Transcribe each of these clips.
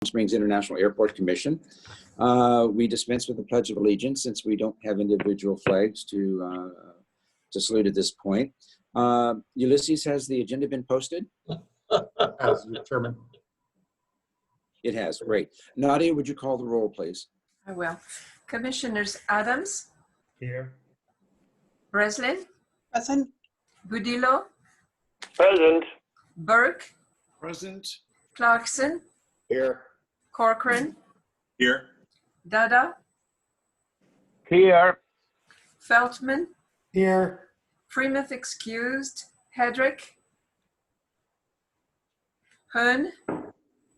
Springs International Airport Commission. We dispense with the Pledge of Allegiance since we don't have individual flags to salute at this point. Ulysses, has the agenda been posted? As Chairman. It has, great. Nadia, would you call the roll, please? I will. Commissioners Adams, Here. Breslin, Present. Budillo, Present. Burke, Present. Clarkson, Here. Corcoran, Here. Dada, Here. Feltman, Here. Freemuth excused, Hedrick, Hearn,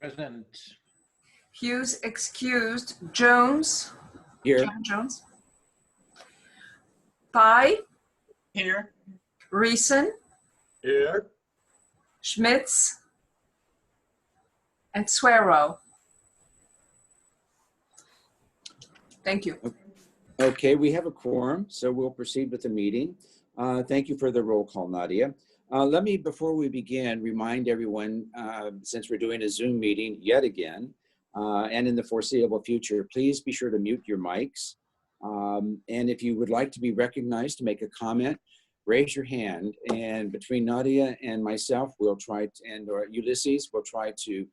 Present. Hughes excused, Jones, Here. John Jones, Pye, Here. Reeson, Here. Schmitz, and Swerow. Thank you. Okay, we have a quorum, so we'll proceed with the meeting. Thank you for the roll call, Nadia. Let me, before we begin, remind everyone, since we're doing a Zoom meeting yet again, and in the foreseeable future, please be sure to mute your mics. And if you would like to be recognized to make a comment, raise your hand, and between Nadia and myself, we'll try to, and or Ulysses, we'll try to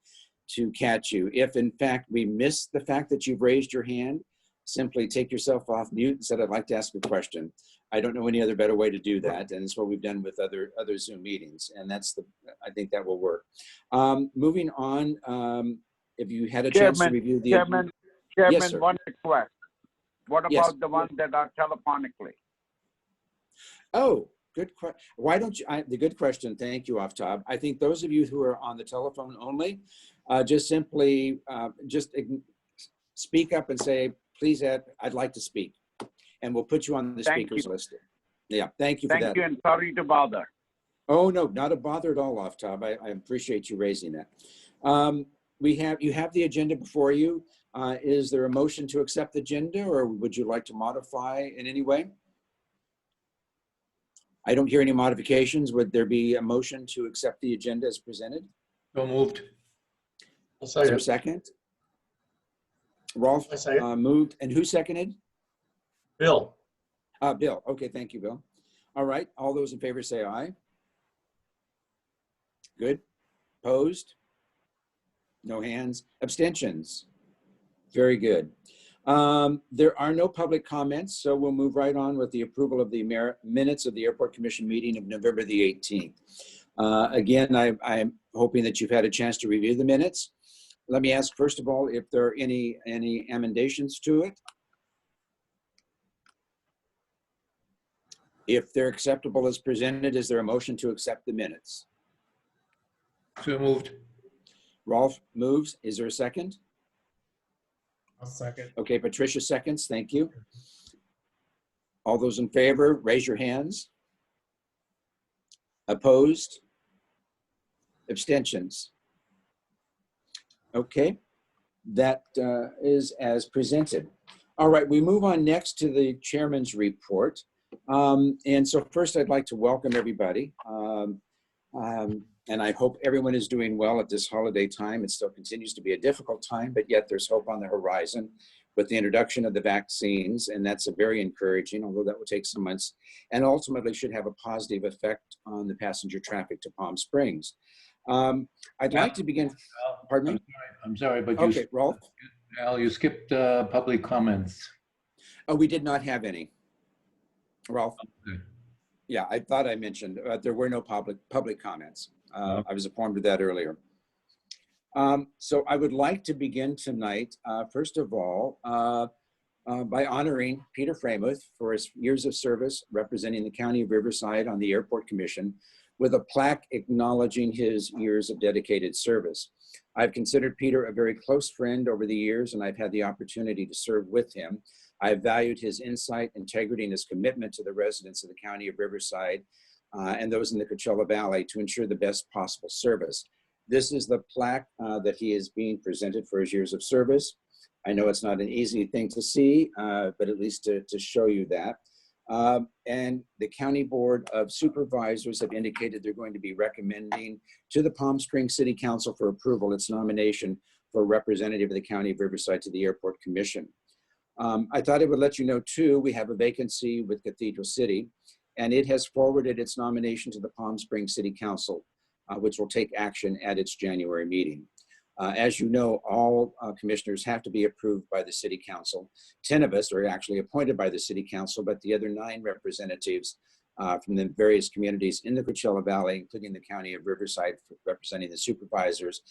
catch you. If in fact we miss the fact that you've raised your hand, simply take yourself off mute and said, I'd like to ask a question. I don't know any other better way to do that, and it's what we've done with other Zoom meetings, and I think that will work. Moving on, if you had a chance to review the— Chairman, Yes, sir. one request. What about Yes. the ones that are telephonically? Oh, good question. Why don't you, the good question, thank you, Aftab. I think those of you who are on the telephone only, just simply speak up and say, please, Ed, I'd like to speak. And we'll put you on the speakers list. Yeah, thank you for that. Thank you, and sorry to bother. Oh, no, not a bother at all, Aftab. I appreciate you raising that. You have the agenda before you. Is there a motion to accept the agenda, or would you like to modify in any way? I don't hear any modifications. Would there be a motion to accept the agenda as presented? So moved. Is there a second? Rolf moved, and who seconded? Bill. Bill. Okay, thank you, Bill. All right, all those in favor say aye. Good. Opposed? No hands. Abstentions? Very good. There are no public comments, so we'll move right on with the approval of the minutes of the Airport Commission meeting of November the 18th. Again, I'm hoping that you've had a chance to review the minutes. Let me ask, first of all, if there are any emendations to it. If they're acceptable as presented, is there a motion to accept the minutes? So moved. Rolf moves. Is there a second? I'll second. Okay, Patricia seconds. Thank you. All those in favor, raise your hands. Opposed? Abstentions? Okay, that is as presented. All right, we move on next to the chairman's report. And so first I'd like to welcome everybody. And I hope everyone is doing well at this holiday time. It still continues to be a difficult time, but yet there's hope on the horizon with the introduction of the vaccines. And that's a very encouraging, although that will take some months, and ultimately should have a positive effect on the passenger traffic to Palm Springs. I'd like to begin, pardon me? I'm sorry, but Okay, Rolf? Al, you skipped public comments. Oh, we did not have any. Rolf? Okay. Yeah, I thought I mentioned there were no public comments. I was informed of that earlier. So I would like to begin tonight, first of all, by honoring Peter Freemuth for his years of service representing the County of Riverside on the Airport Commission with a plaque acknowledging his years of dedicated service. I've considered Peter a very close friend over the years, and I've had the opportunity to serve with him. I've valued his insight, integrity, and his commitment to the residents of the County of Riverside and those in the Coachella Valley to ensure the best possible service. This is the plaque that he is being presented for his years of service. I know it's not an easy thing to see, but at least to show you that. And the County Board of Supervisors have indicated they're going to be recommending to the Palm Springs City Council for approval its nomination for a representative of the County of Riverside to the Airport Commission. I thought I would let you know too, we have a vacancy with Cathedral City, and it has forwarded its nomination to the Palm Springs City Council, which will take action at its January meeting. As you know, all commissioners have to be approved by the City Council. 10 of us are actually appointed by the City Council, but the other 9 representatives from the various communities in the Coachella Valley, including the County of Riverside, representing the supervisors,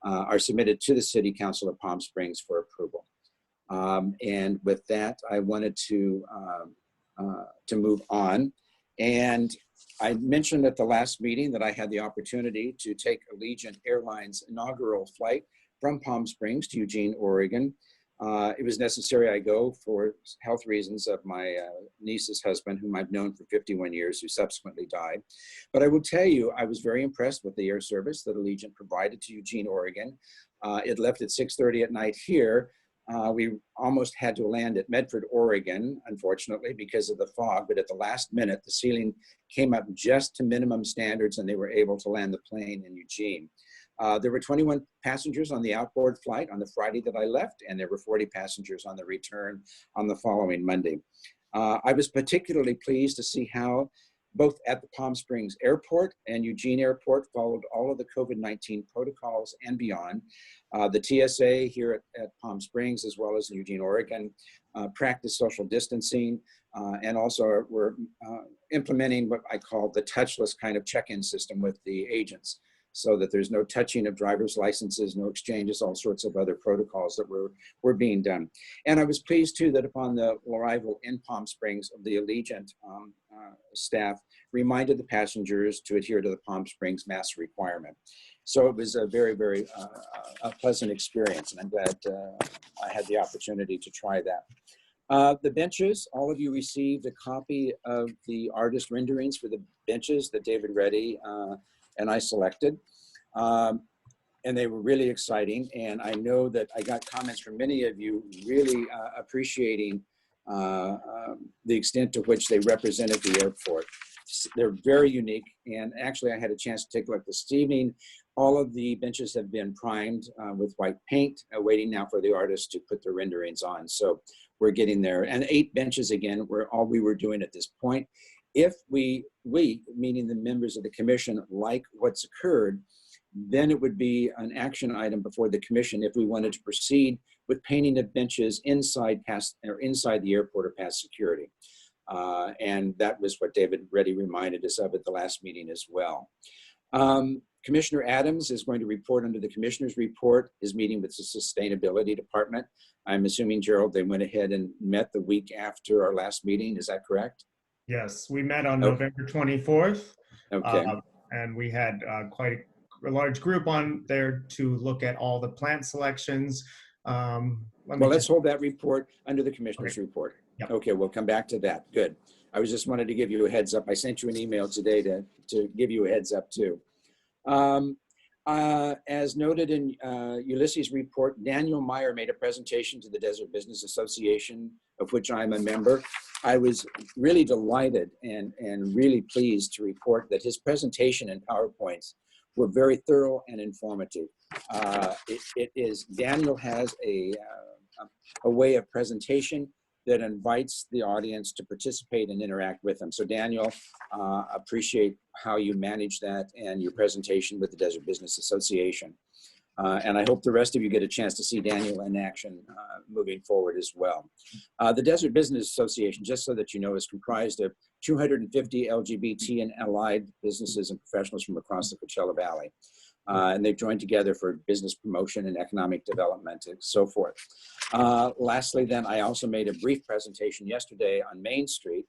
are submitted to the City Council of Palm Springs for approval. And with that, I wanted to move on. And I mentioned at the last meeting that I had the opportunity to take Allegiant Airlines inaugural flight from Palm Springs to Eugene, Oregon. It was necessary I go for health reasons of my niece's husband, whom I've known for 51 years, who subsequently died. But I will tell you, I was very impressed with the air service that Allegiant provided to Eugene, Oregon. It left at 6:30 at night here. We almost had to land at Medford, Oregon, unfortunately, because of the fog, but at the last minute, the ceiling came up just to minimum standards and they were able to land the plane in Eugene. There were 21 passengers on the outboard flight on the Friday that I left, and there were 40 passengers on the return on the following Monday. I was particularly pleased to see how both at the Palm Springs Airport and Eugene Airport followed all of the COVID-19 protocols and beyond. The TSA here at Palm Springs, as well as in Eugene, Oregon, practice social distancing, and also we're implementing what I call the touchless kind of check-in system with the agents, so that there's no touching of driver's licenses, no exchanges, all sorts of other protocols that were being done. And I was pleased too that upon the arrival in Palm Springs, the Allegiant staff reminded the passengers to adhere to the Palm Springs mask requirement. So it was a very, very pleasant experience, and I'm glad I had the opportunity to try that. The benches, all of you received a copy of the artist renderings for the benches that David Reddy and I selected. And they were really exciting. And I know that I got comments from many of you really appreciating the extent to which they represented the airport. They're very unique. And actually I had a chance to take a look this evening. All of the benches have been primed with white paint, waiting now for the artists to put their renderings on. So we're getting there. And 8 benches again, were all we were doing at this point. If we, meaning the members of the commission, like what's occurred, then it would be an action item before the commission if we wanted to proceed with painting of benches inside the airport or past security. And that was what David Reddy reminded us of at the last meeting as well. Commissioner Adams is going to report under the commissioner's report, his meeting with the sustainability department. I'm assuming, Gerald, they went ahead and met the week after our last meeting. Is that correct? Yes, we met on November 24th. Okay. And we had quite a large group on there to look at all the plant selections. Let's hold that report under the commissioner's report. Yep. Okay, we'll come back to that. Good. I just wanted to give you a heads up. I sent you an email today to give you a heads up too. As noted in Ulysses' report, Daniel Meyer made a presentation to the Desert Business Association, of which I'm a member. I was really delighted and really pleased to report that his presentation and PowerPoints were very thorough and informative. Daniel has a way of presentation that invites the audience to participate and interact with them. So Daniel, appreciate how you manage that and your presentation with the Desert Business Association. And I hope the rest of you get a chance to see Daniel in action moving forward as well. The Desert Business Association, just so that you know, is comprised of 250 LGBT and allied businesses and professionals from across the Coachella Valley. And they've joined together for business promotion and economic development and so forth. Lastly, then, I also made a brief presentation yesterday on Main Street.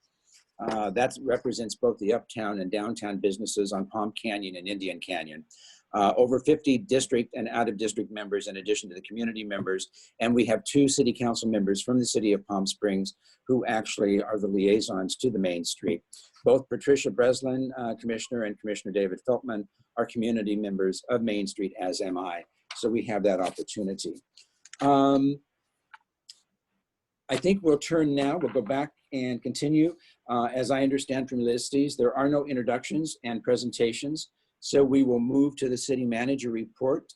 That represents both the uptown and downtown businesses on Palm Canyon and Indian Canyon. Over 50 district and out-of-district members in addition to the community members. And we have 2 city council members from the city of Palm Springs who actually are the liaisons to the Main Street. Both Patricia Breslin, Commissioner, and Commissioner David Feltman are community members of Main Street, as am I. So we have that opportunity. I think we'll turn now, we'll go back and continue. As I understand from Ulysses, there are no introductions and presentations. So we will move to the city manager report.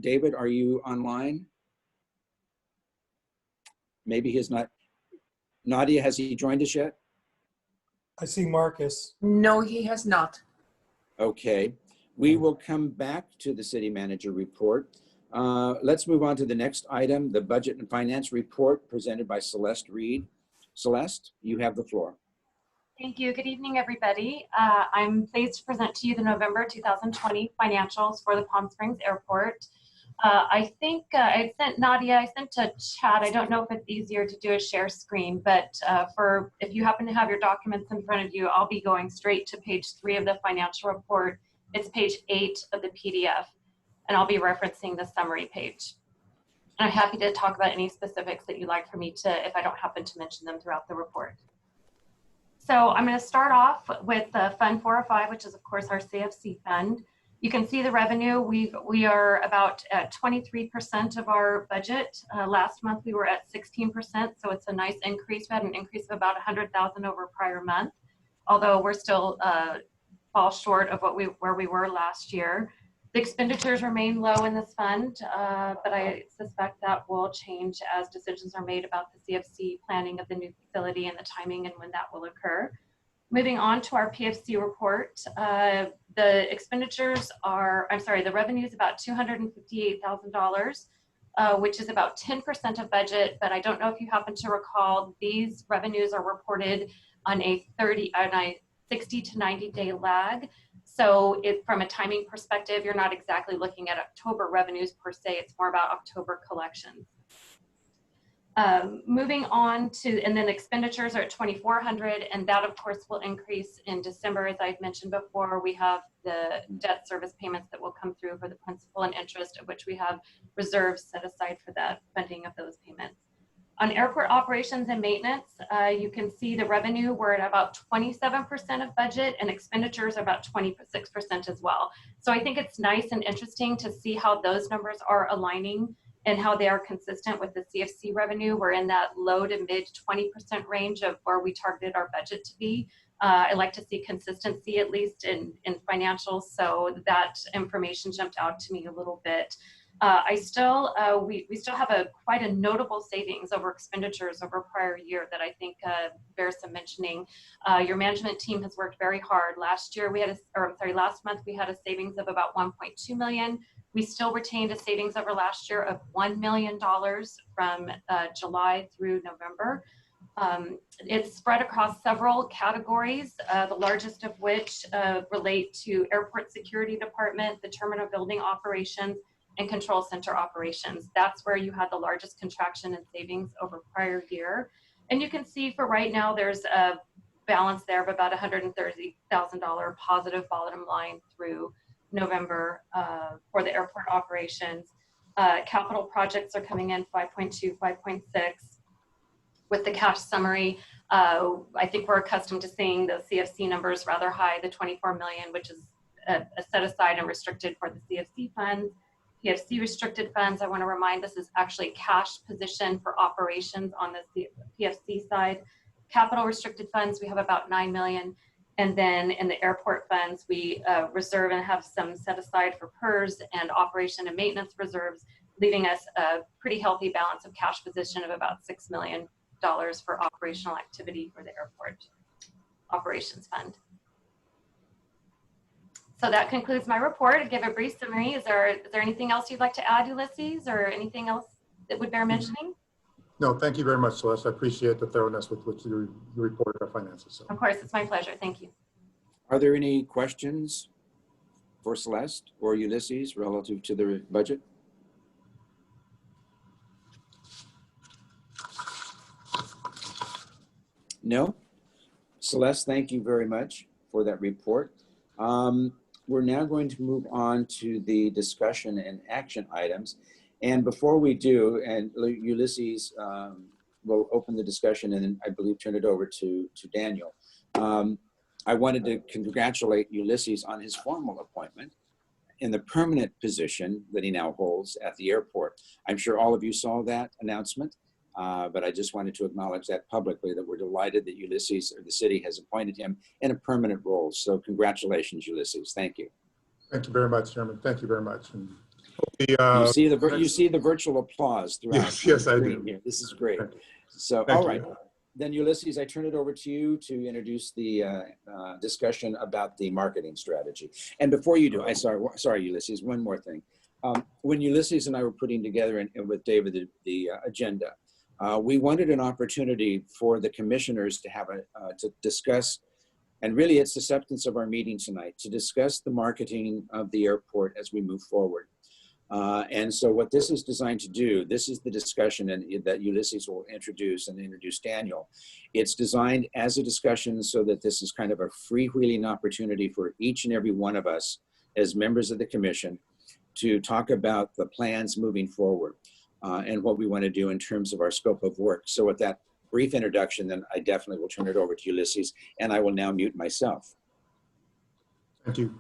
David, are you online? Maybe he's not. Nadia, has he joined us yet? I see Marcus. No, he has not. Okay, we will come back to the city manager report. Let's move on to the next item, the budget and finance report presented by Celeste Reed. Celeste, you have the floor. Thank you. Good evening, everybody. I'm pleased to present to you the November 2020 financials for the Palm Springs Airport. I think I sent Nadia, I sent a chat. I don't know if it's easier to do a share screen, but if you happen to have your documents in front of you, I'll be going straight to page 3 of the financial report. It's page 8 of the PDF, and I'll be referencing the summary page. I'm happy to talk about any specifics that you'd like for me to, if I don't happen to mention them throughout the report. So I'm going to start off with Fund 405, which is of course our CFC fund. You can see the revenue. We are about at 23% of our budget. Last month we were at 16%, so it's a nice increase. We had an increase of about 100,000 over prior month, although we're still fall short of where we were last year. The expenditures remain low in this fund, but I suspect that will change as decisions are made about the CFC planning of the new facility and the timing and when that will occur. Moving on to our PFC report, the expenditures are, the revenue is about $258,000, which is about 10% of budget, but I don't know if you happen to recall, these revenues are reported on a 60 to 90 day lag. So from a timing perspective, you're not exactly looking at October revenues per se, it's more about October collections. Moving on to, and then expenditures are at 2,400, and that of course will increase in December. As I've mentioned before, we have the debt service payments that will come through for the principal and interest, of which we have reserves set aside for that funding of those payments. On airport operations and maintenance, you can see the revenue, we're at about 27% of budget, and expenditures are about 26% as well. So I think it's nice and interesting to see how those numbers are aligning and how they are consistent with the CFC revenue. We're in that low to mid 20% range of where we targeted our budget to be. I like to see consistency, at least in financials, so that information jumped out to me a little bit. We still have quite a notable savings over expenditures over prior year that I think bears some mentioning. Your management team has worked very hard. Last month we had a savings of about 1.2 million. We still retained a savings over last year of $1 million from July through November. It's spread across several categories, the largest of which relate to airport security department, the terminal building operations, and control center operations. That's where you had the largest contraction in savings over prior year. And you can see for right now, there's a balance there of about $130,000 positive bottom line through November for the airport operations. Capital projects are coming in 5.2, 5.6. With the cash summary, I think we're accustomed to seeing the CFC numbers rather high, the 24 million, which is set aside and restricted for the CFC funds. PFC restricted funds, I want to remind, this is actually cash position for operations on the PFC side. Capital restricted funds, we have about 9 million. And then in the airport funds, we reserve and have some set aside for PERS and operation and maintenance reserves, leaving us a pretty healthy balance of cash position of about $6 million for operational activity for the airport operations fund. So that concludes my report. I give a brief summary. Is there anything else you'd like to add, Ulysses, or anything else that would bear mentioning? No, thank you very much, Celeste. I appreciate the thoroughness with which you reported our finances. So. Of course, it's my pleasure. Thank you. Are there any questions for Celeste or Ulysses relative to the budget? No? Celeste, thank you very much for that report. We're now going to move on to the discussion and action items. And before we do, and Ulysses will open the discussion and then I believe turn it over to Daniel. I wanted to congratulate Ulysses on his formal appointment in the permanent position that he now holds at the airport. I'm sure all of you saw that announcement, but I just wanted to acknowledge that publicly, that we're delighted that Ulysses, or the city, has appointed him in a permanent role. So congratulations, Ulysses. Thank you. Thank you very much, Chairman. Thank you very much. And hopefully, You see the virtual applause throughout. Yes, I the do. screen here. This is great. So, Thank all you. right. Then Ulysses, I turn it over to you to introduce the discussion about the marketing strategy. And before you do, sorry, Ulysses, one more thing. When Ulysses and I were putting together and with David the agenda, we wanted an opportunity for the commissioners to have to discuss, and really it's the substance of our meeting tonight, to discuss the marketing of the airport as we move forward. And so what this is designed to do, this is the discussion that Ulysses will introduce Daniel. It's designed as a discussion so that this is kind of a freewheeling opportunity for each and every one of us as members of the commission to talk about the plans moving forward and what we want to do in terms of our scope of work. So with that brief introduction, then I definitely will turn it over to Ulysses, and I will now mute myself. Thank you.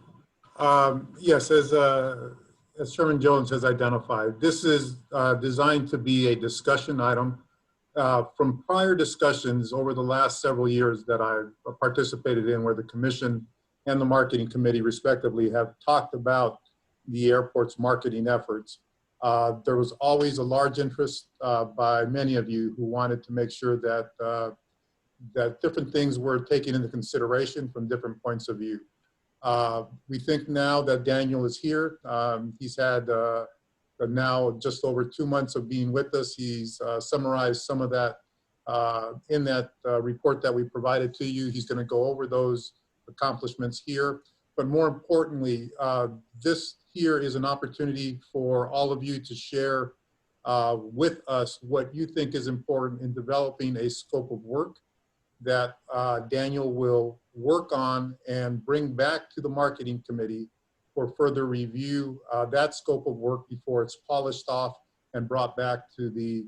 Yes, as Chairman Jones has identified, this is designed to be a discussion item. From prior discussions over the last several years that I've participated in, where the commission and the marketing committee respectively have talked about the airport's marketing efforts, there was always a large interest by many of you who wanted to make sure that that different things were taken into consideration from different points of view. We think now that Daniel is here. He's had now just over 2 months of being with us. He's summarized some of that in that report that we provided to you. He's going to go over those accomplishments here. But more importantly, this here is an opportunity for all of you to share with us what you think is important in developing a scope of work that Daniel will work on and bring back to the marketing committee for further review. That scope of work before it's polished off and brought back to the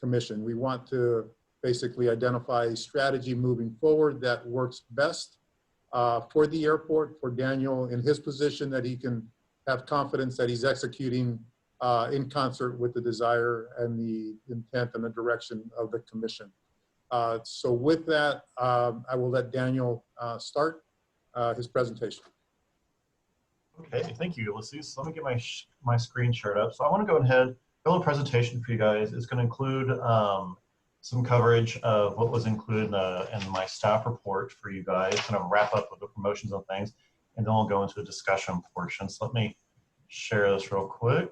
commission. We want to basically identify a strategy moving forward that works best for the airport, for Daniel in his position, that he can have confidence that he's executing in concert with the desire and the intent and the direction of the commission. So with that, I will let Daniel start his presentation. Okay, thank you, Ulysses. So let me get my screen shared up. So I want to go ahead, a little presentation for you guys. It's going to include some coverage of what was included in my staff report for you guys, kind of wrap up with the promotions and things, and then we'll go into a discussion portion. So let me share this real quick.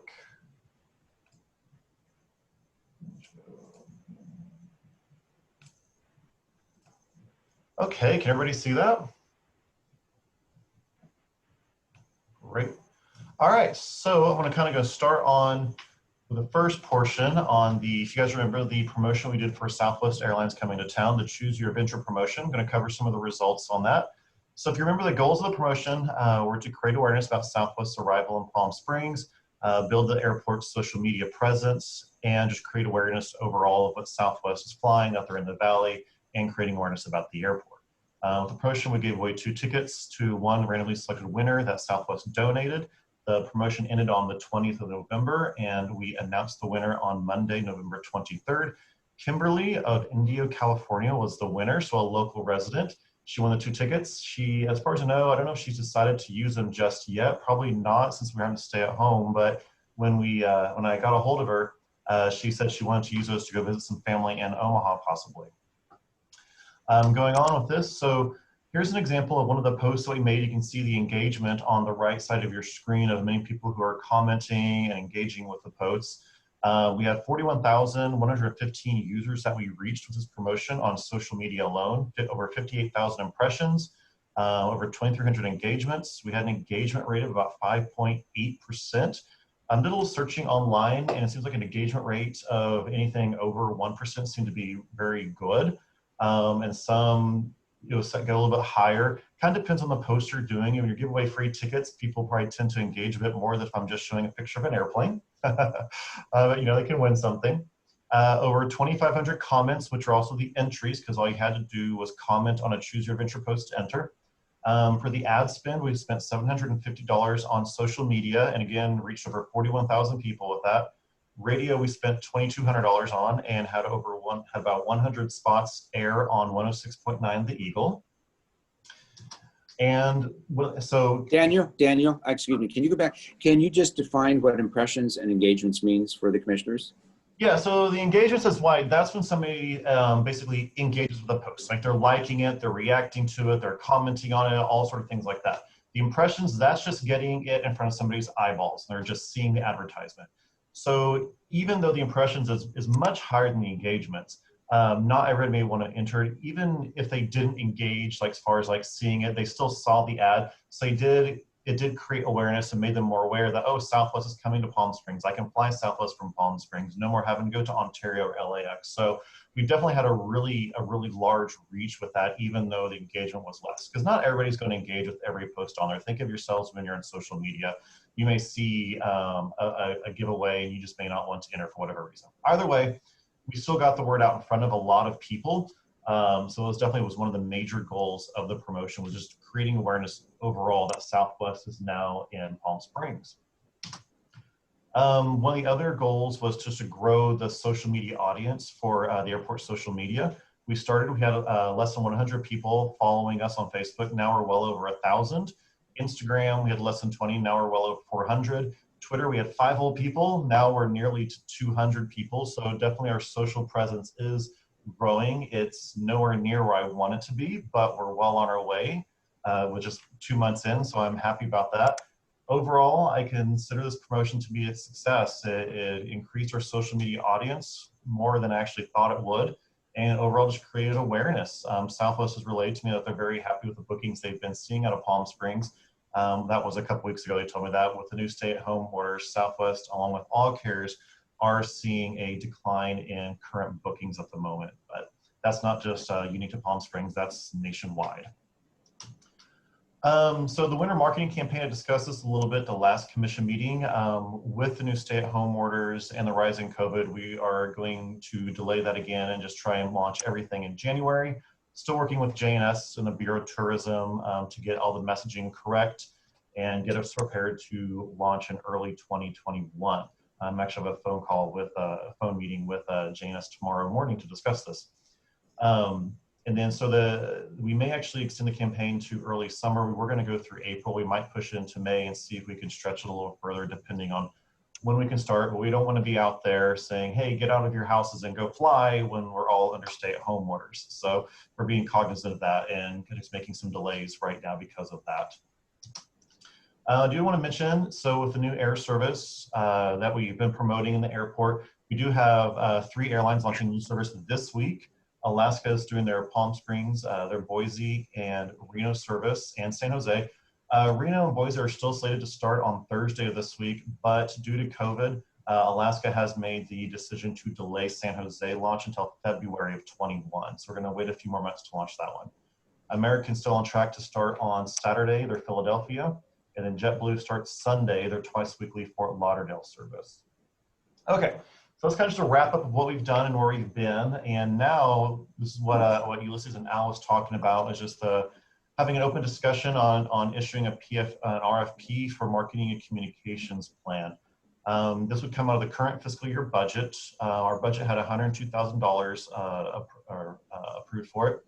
Okay, can everybody see that? Great. All right, so I want to kind of go start on the first portion on the, if you guys remember the promotion we did for Southwest Airlines coming to town, the Choose Your Adventure promotion. I'm going to cover some of the results on that. So if you remember, the goals of the promotion were to create awareness about Southwest's arrival in Palm Springs, build the airport's social media presence, and just create awareness overall of what Southwest is flying out there in the valley and creating awareness about the airport. With the promotion, we gave away 2 tickets to one randomly selected winner that Southwest donated. The promotion ended on the 20th of November, and we announced the winner on Monday, November 23rd. Kimberly of Indio, California was the winner, so a local resident. She won the 2 tickets. She, as far as I know, I don't know if she's decided to use them just yet. Probably not, since we're having to stay at home. But when I got a hold of her, she said she wanted to use those to go visit some family in Omaha, possibly. Going on with this, so here's an example of one of the posts that we made. You can see the engagement on the right side of your screen of many people who are commenting and engaging with the posts. We had 41,115 users that we reached with this promotion on social media alone, over 58,000 impressions, over 2,300 engagements. We had an engagement rate of about 5.8%. I did a little searching online, and it seems like an engagement rate of anything over 1% seemed to be very good. And some go a little bit higher. Kind of depends on the post you're doing. When you give away free tickets, people probably tend to engage a bit more than if I'm just showing a picture of an airplane. But you know, they can win something. Over 2,500 comments, which are also the entries, because all you had to do was comment on a Choose Your Adventure post to enter. For the ad spend, we spent $750 on social media, and again, reached over 41,000 people with that. Radio, we spent $2,200 on and had about 100 spots air on 106.9 The Eagle. And so, Daniel, excuse me, can you go back? Can you just define what impressions and engagements means for the commissioners? yeah, so the engagement says wide. That's when somebody basically engages with a post. Like they're liking it, they're reacting to it, they're commenting on it, all sort of things like that. The impressions, that's just getting it in front of somebody's eyeballs. They're just seeing the advertisement. So even though the impressions is much higher than the engagements, not everybody may want to enter it. Even if they didn't engage, like as far as like seeing it, they still saw the ad. So it did create awareness and made them more aware that, oh, Southwest is coming to Palm Springs. I can fly Southwest from Palm Springs. No more having to go to Ontario or LAX. So we definitely had a really large reach with that, even though the engagement was less. Because not everybody's going to engage with every post on there. Think of yourselves when you're on social media. You may see a giveaway and you just may not want to enter for whatever reason. Either way, we still got the word out in front of a lot of people. So it was definitely one of the major goals of the promotion, was just creating awareness overall that Southwest is now in Palm Springs. One of the other goals was just to grow the social media audience for the airport social media. We had less than 100 people following us on Facebook. Now we're well over 1,000. Instagram, we had less than 20. Now we're well over 400. Twitter, we had 5 whole people. Now we're nearly to 200 people. So definitely our social presence is growing. It's nowhere near where I want it to be, but we're well on our way. We're just 2 months in, so I'm happy about that. Overall, I consider this promotion to be a success. It increased our social media audience more than I actually thought it would, and overall just created awareness. Southwest has relayed to me that they're very happy with the bookings they've been seeing out of Palm Springs. That was a couple weeks ago. They told me that with the new stay-at-home orders, Southwest, along with all carriers, are seeing a decline in current bookings at the moment. But that's not just unique to Palm Springs, that's nationwide. So the winter marketing campaign, I discussed this a little bit at the last commission meeting. With the new stay-at-home orders and the rise in COVID, we are going to delay that again and just try and launch everything in January. Still working with JNS and the Bureau of Tourism to get all the messaging correct and get us prepared to launch in early 2021. I'm actually have a phone meeting with JNS tomorrow morning to discuss this. And then we may actually extend the campaign to early summer. We were going to go through April. We might push it into May and see if we can stretch it a little further depending on when we can start. But we don't want to be out there saying, hey, get out of your houses and go fly when we're all under stay-at-home orders. So we're being cognizant of that and just making some delays right now because of that. I do want to mention, so with the new air service that we've been promoting in the airport, we do have 3 airlines launching new service this week. Alaska is doing their Palm Springs, their Boise and Reno service, and San Jose. Reno and Boise are still slated to start on Thursday of this week, but due to COVID, Alaska has made the decision to delay San Jose launch until February of 21. So we're going to wait a few more months to launch that one. American's still on track to start on Saturday, their Philadelphia, and then JetBlue starts Sunday, their twice-weekly Fort Lauderdale service. Okay. So that's kind of just a wrap up of what we've done and where we've been. And now this is what Ulysses and Al was talking about, is just having an open discussion on issuing an RFP for marketing and communications plan. This would come out of the current fiscal year budget. Our budget had $102,000 approved for it.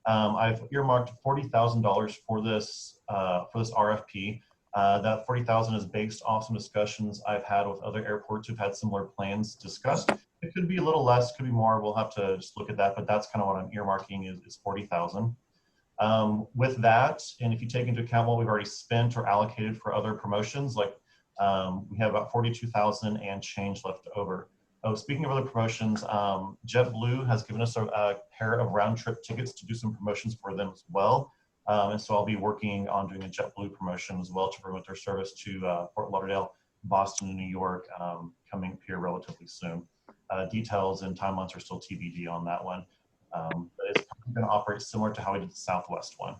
I've earmarked $40,000 for this RFP. That $40,000 is based off some discussions I've had with other airports who've had similar plans discussed. It could be a little less, could be more. We'll have to just look at that, but that's kind of what I'm earmarking is $40,000. With that, and if you take into account what we've already spent or allocated for other promotions, like we have about $42,000 and change left over. Oh, speaking of other promotions, JetBlue has given us a pair of round trip tickets to do some promotions for them as well. And so I'll be working on doing a JetBlue promotion as well to promote their service to Fort Lauderdale, Boston, and New York coming here relatively soon. Details and timelines are still TBD on that one. But it's going to operate similar to how we did the Southwest one.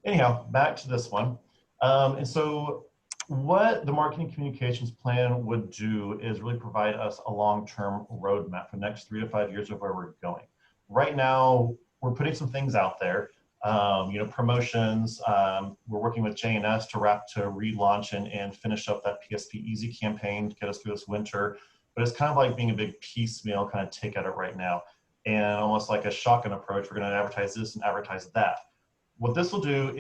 Anyhow, back to this one. And so what the marketing communications plan would do is really provide us a long-term roadmap for the next 3 to 5 years of where we're going. Right now, we're putting some things out there. Promotions. We're working with JNS to relaunch and finish up that PSP Easy campaign to get us through this winter. But it's kind of like being a big piecemeal kind of take at it right now. And almost like a shotgun approach, we're going to advertise this and advertise that. what this will do,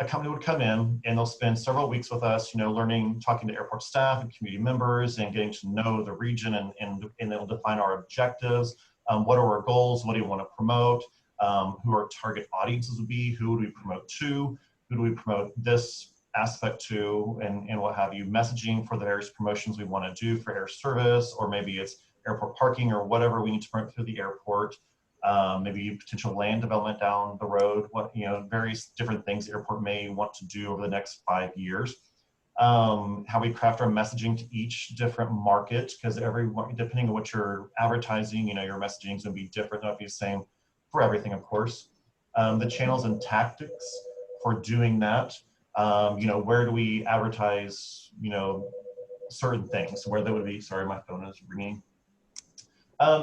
a company would come in and they'll spend several weeks with us, learning, talking to airport staff and community members and getting to know the region, and it'll define our objectives. What are our goals? What do you want to promote? Who our target audiences would be? Who would we promote to? Who do we promote this aspect to? And what have you. Messaging for the various promotions we want to do for air service, or maybe it's airport parking or whatever we need to promote through the airport. Maybe potential land development down the road, various different things the airport may want to do over the next 5 years. How we craft our messaging to each different market, because depending on what you're advertising, your messaging is going to be different, not be the same for everything, of course. The channels and tactics for doing that. Where do we advertise, certain things, where they would be, sorry, my phone is ringing.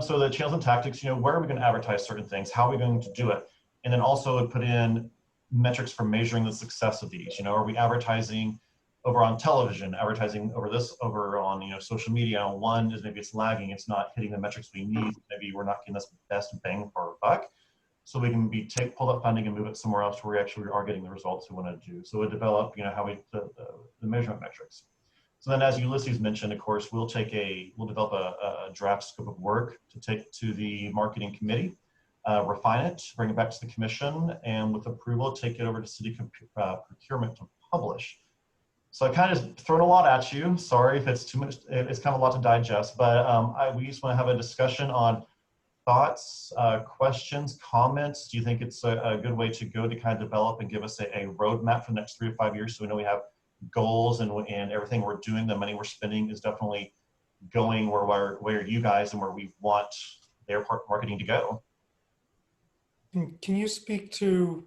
So the channels and tactics, where are we going to advertise certain things? How are we going to do it? And then also put in metrics for measuring the success of these. Are we advertising over on television, advertising over on social media? One is maybe it's lagging, it's not hitting the metrics we need. Maybe we're not getting this best bang for our buck. So we can pull that funding and move it somewhere else where we actually are getting the results we want to do. So we'll develop, how the measurement metrics. So then, as Ulysses mentioned, of course, we'll develop a draft scope of work to take to the marketing committee, refine it, bring it back to the commission, and with approval, take it over to city procurement to publish. So I kind of thrown a lot at you. Sorry if it's too much, it's kind of a lot to digest, but we just want to have a discussion on thoughts, questions, comments. Do you think it's a good way to go to kind of develop and give us a roadmap for the next 3 to 5 years, so we know we have goals and everything we're doing, the money we're spending is definitely going where you guys and where we want the airport marketing to go? Can you speak to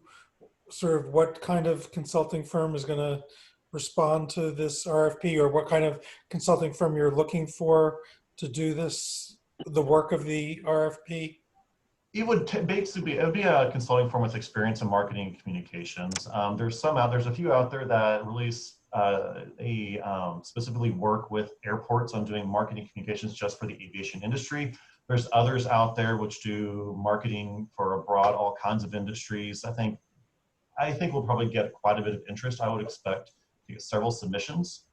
sort of what kind of consulting firm is going to respond to this RFP, or what kind of consulting firm you're looking for to do the work of the RFP? It would basically be a consulting firm with experience in marketing and communications. There's a few out there that really specifically work with airports on doing marketing communications just for the aviation industry. There's others out there which do marketing for abroad, all kinds of industries. I think we'll probably get quite a bit of interest. I would expect to get several submissions.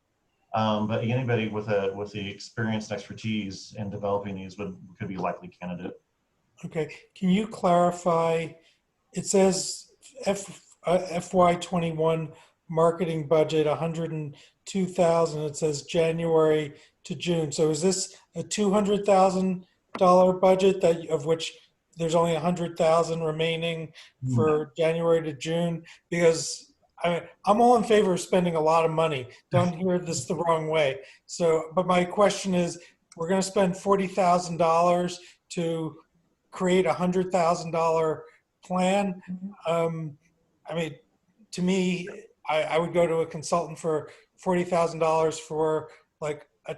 But anybody with the experience and expertise in developing these could be a likely candidate. Okay, can you clarify, it says FY21 marketing budget 102,000, it says January to June. So is this a $200,000 budget of which there's only 100,000 remaining for January to June? Because I'm all in favor of spending a lot of money. Don't hear this the wrong way. So, but my question is, we're going to spend $40,000 to create a $100,000 plan. I mean, to me, I would go to a consultant for $40,000 for like a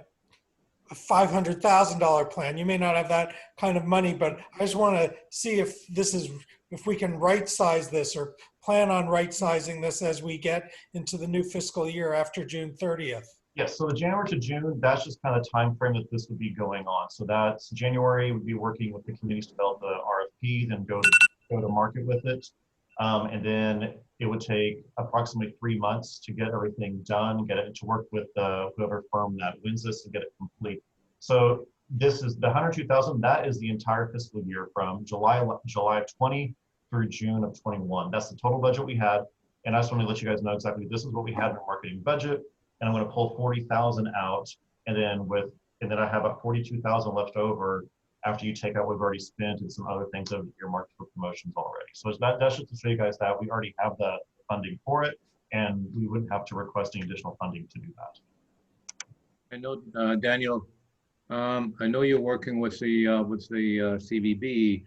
$500,000 plan. You may not have that kind of money, but I just want to see if we can right size this or plan on right sizing this as we get into the new fiscal year after June 30th. Yes, so the January to June, that's just kind of the time frame that this would be going on. So that's January, we'd be working with the communities to develop the RFP, then go to market with it. And then it would take approximately 3 months to get everything done, get it to work with whoever firm that wins this and get it complete. So this is the 102,000, that is the entire fiscal year from July 20 through June of 21. That's the total budget we had. And I just want to let you guys know exactly this is what we had in our marketing budget. And I'm going to pull 40,000 out, and then I have about 42,000 left over after you take out what we've already spent and some other things that are earmarked for promotions already. So that's just to show you guys that we already have the funding for it, and we wouldn't have to request any additional funding to do that. I know, Daniel, I know you're working with the CVB,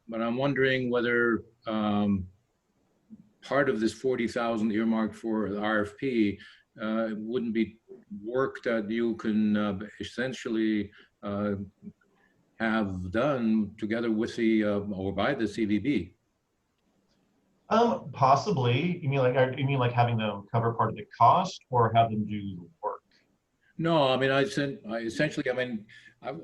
but I'm wondering whether part of this 40,000 earmarked for the RFP wouldn't be work that you can essentially have done together with or by the CVB. Possibly. You mean like having them cover part of the cost, or have them do the work? No, I mean, essentially, I mean, I'm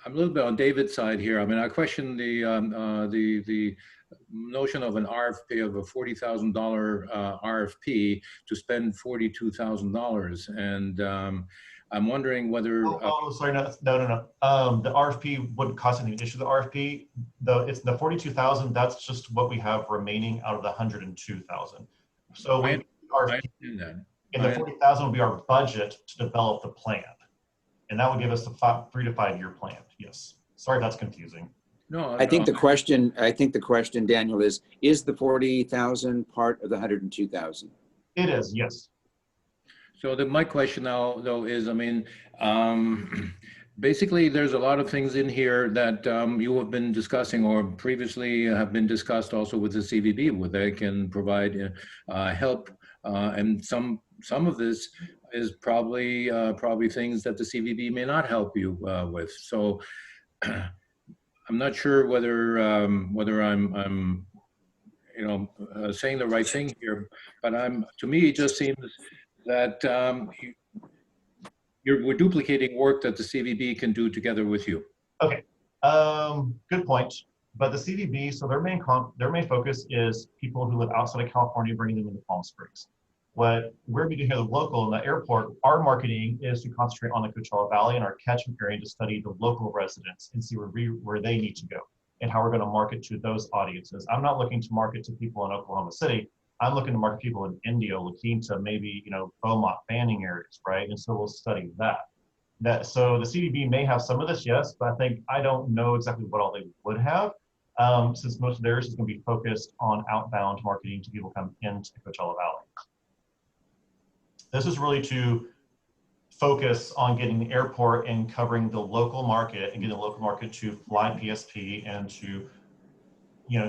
a little bit on David's side here. I mean, I question the notion of an RFP of a $40,000 RFP to spend $42,000. And I'm wondering whether. Sorry, no. The RFP wouldn't cost anything to issue the RFP. Though it's the 42,000. That's just what we have remaining out of the 102,000. So I we understand that. and the 40,000 will be our budget to develop the plan, and that would give us the 3 to 5 year plan. Yes. Sorry, if that's confusing. No, I think the question, Daniel, is the 40,000 part of the 102,000? It is, yes. So my question now, though, is, I mean, basically, there's a lot of things in here that you have been discussing or previously have been discussed also with the CVB, where they can provide help, and some of this is probably things that the CVB may not help you with. So I'm not sure whether I'm saying the right thing here, but to me it just seems that we're duplicating work that the CVB can do together with you. Okay, good point. But the CVB, so their main focus is people who live outside of California, bringing them into Palm Springs. What we're doing here, the local in the airport, our marketing is to concentrate on the Coachella Valley and our catchment area to study the local residents and see where they need to go and how we're going to market to those audiences. I'm not looking to market to people in Oklahoma City. I'm looking to market people in India, La Quinta, maybe, Beaumont, Banning areas, right? And so we'll study that. So the CVB may have some of this, yes, but I don't know exactly what all they would have, since most of theirs is going to be focused on outbound marketing to people come into the Coachella Valley. This is really to focus on getting the airport and covering the local market and getting the local market to fly PSP and to,